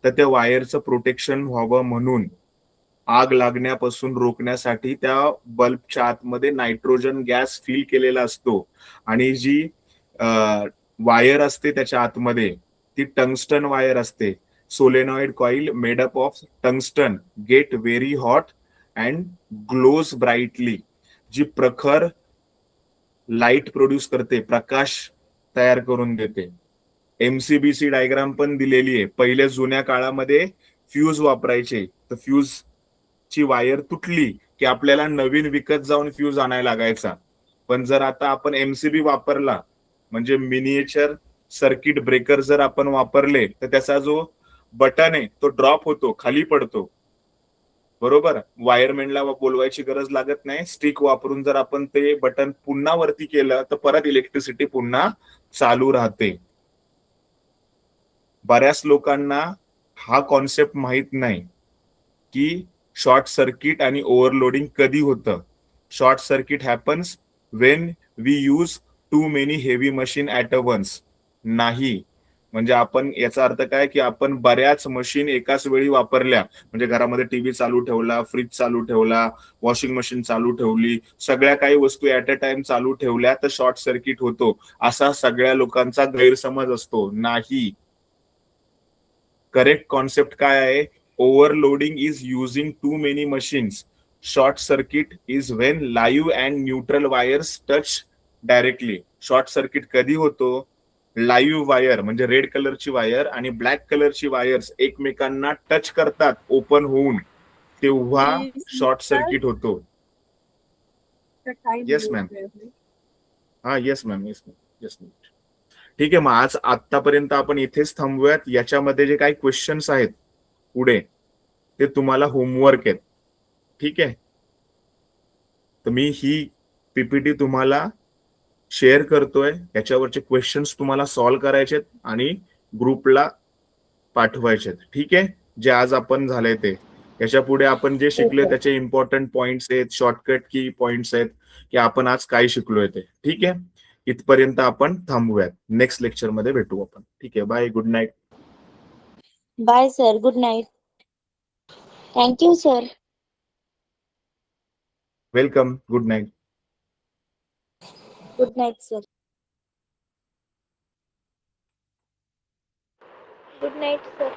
तर त्या वायरचं प्रोटेक्शन व्हावं म्हणून, आग लागण्यापासून रोखण्यासाठी त्या बल्बच्या आतमध्ये नायट्रोजन गॅस फिल केलेला असतो. आणि जी वायर असते त्याच्या आतमध्ये ती टंगस्टन वायर असते. Solenoid coil made up of tungsten get very hot and glows brightly. जी प्रखर लाईट प्रोड्यूस करते, प्रकाश तयार करून देते. एमसीबीसी डायग्राम पण दिलेली आहे. पहिल्या जुन्या काळामध्ये फ्यूज वापरायचे, तर फ्यूज ची वायर तुटली की आपल्याला नवीन विकत जाऊन फ्यूज आणायला लागायचा. पण जर आता आपण एमसीबी वापरला, म्हणजे मिनिएचर सर्किट ब्रेकर जर आपण वापरले, तर त्याचा जो बटन आहे तो ड्रॉप होतो, खाली पडतो. बरोबर? वायरमॅनला बोलवायची गरज लागत नाही. स्टिक वापरून जर आपण ते बटन पुन्हा वरती केलं तर परत इलेक्ट्रिसिटी पुन्हा चालू राहते. बऱ्याच लोकांना हा कॉन्सेप्ट माहित नाही की शॉर्ट सर्किट आणि ओव्हरलोडिंग कधी होतं. Short circuit happens when we use too many heavy machine at a once. नाही, म्हणजे आपण याचा अर्थ काय की आपण बऱ्याच मशीन एकाच वेळी वापरल्या, म्हणजे घरामध्ये टीव्ही चालू ठेवला, फ्रीज चालू ठेवला, वॉशिंग मशीन चालू ठेवली, सगळ्या काही वस्तू ऍट अ टाइम चालू ठेवल्या तर शॉर्ट सर्किट होतो, असा सगळ्या लोकांचा गैरसमज असतो. नाही, करेक्ट कॉन्सेप्ट काय आहे? Overloading is using too many machines. Short circuit is when live and neutral wires touch directly. Short circuit कधी होतो? लाईव्ह वायर म्हणजे रेड कलरची वायर आणि ब्लॅक कलरची वायर्स एकमेकांना टच करतात ओपन होऊन, तेव्हा शॉर्ट सर्किट होतो. Yes ma'am. हा yes ma'am, yes ma'am, yes ma'am. ठीक आहे, मग आज आतापर्यंत आपण इथेच थांबूयात. याच्यामध्ये जे काही क्वेश्चन्स आहेत पुढे ते तुम्हाला होमवर्क आहेत. ठीक आहे, तर मी ही पीपीटी तुम्हाला शेअर करतोय. याच्यावरचे क्वेश्चन्स तुम्हाला सॉल्व्ह करायचे आणि ग्रुपला पाठवायचे. ठीक आहे, जे आज आपण झालंय ते. याच्या पुढे आपण जे शिकलोय त्याचे इम्पॉर्टंट पॉइंट्स आहेत, शॉर्टकट की पॉइंट्स आहेत की आपण आज काय शिकलोय ते. ठीक आहे, इथपर्यंत आपण थांबूयात. नेक्स्ट लेक्चर मध्ये भेटू आपण. ठीक आहे, bye, good night. Bye sir, good night. Thank you sir. Welcome, good night. Good night sir. Good night sir.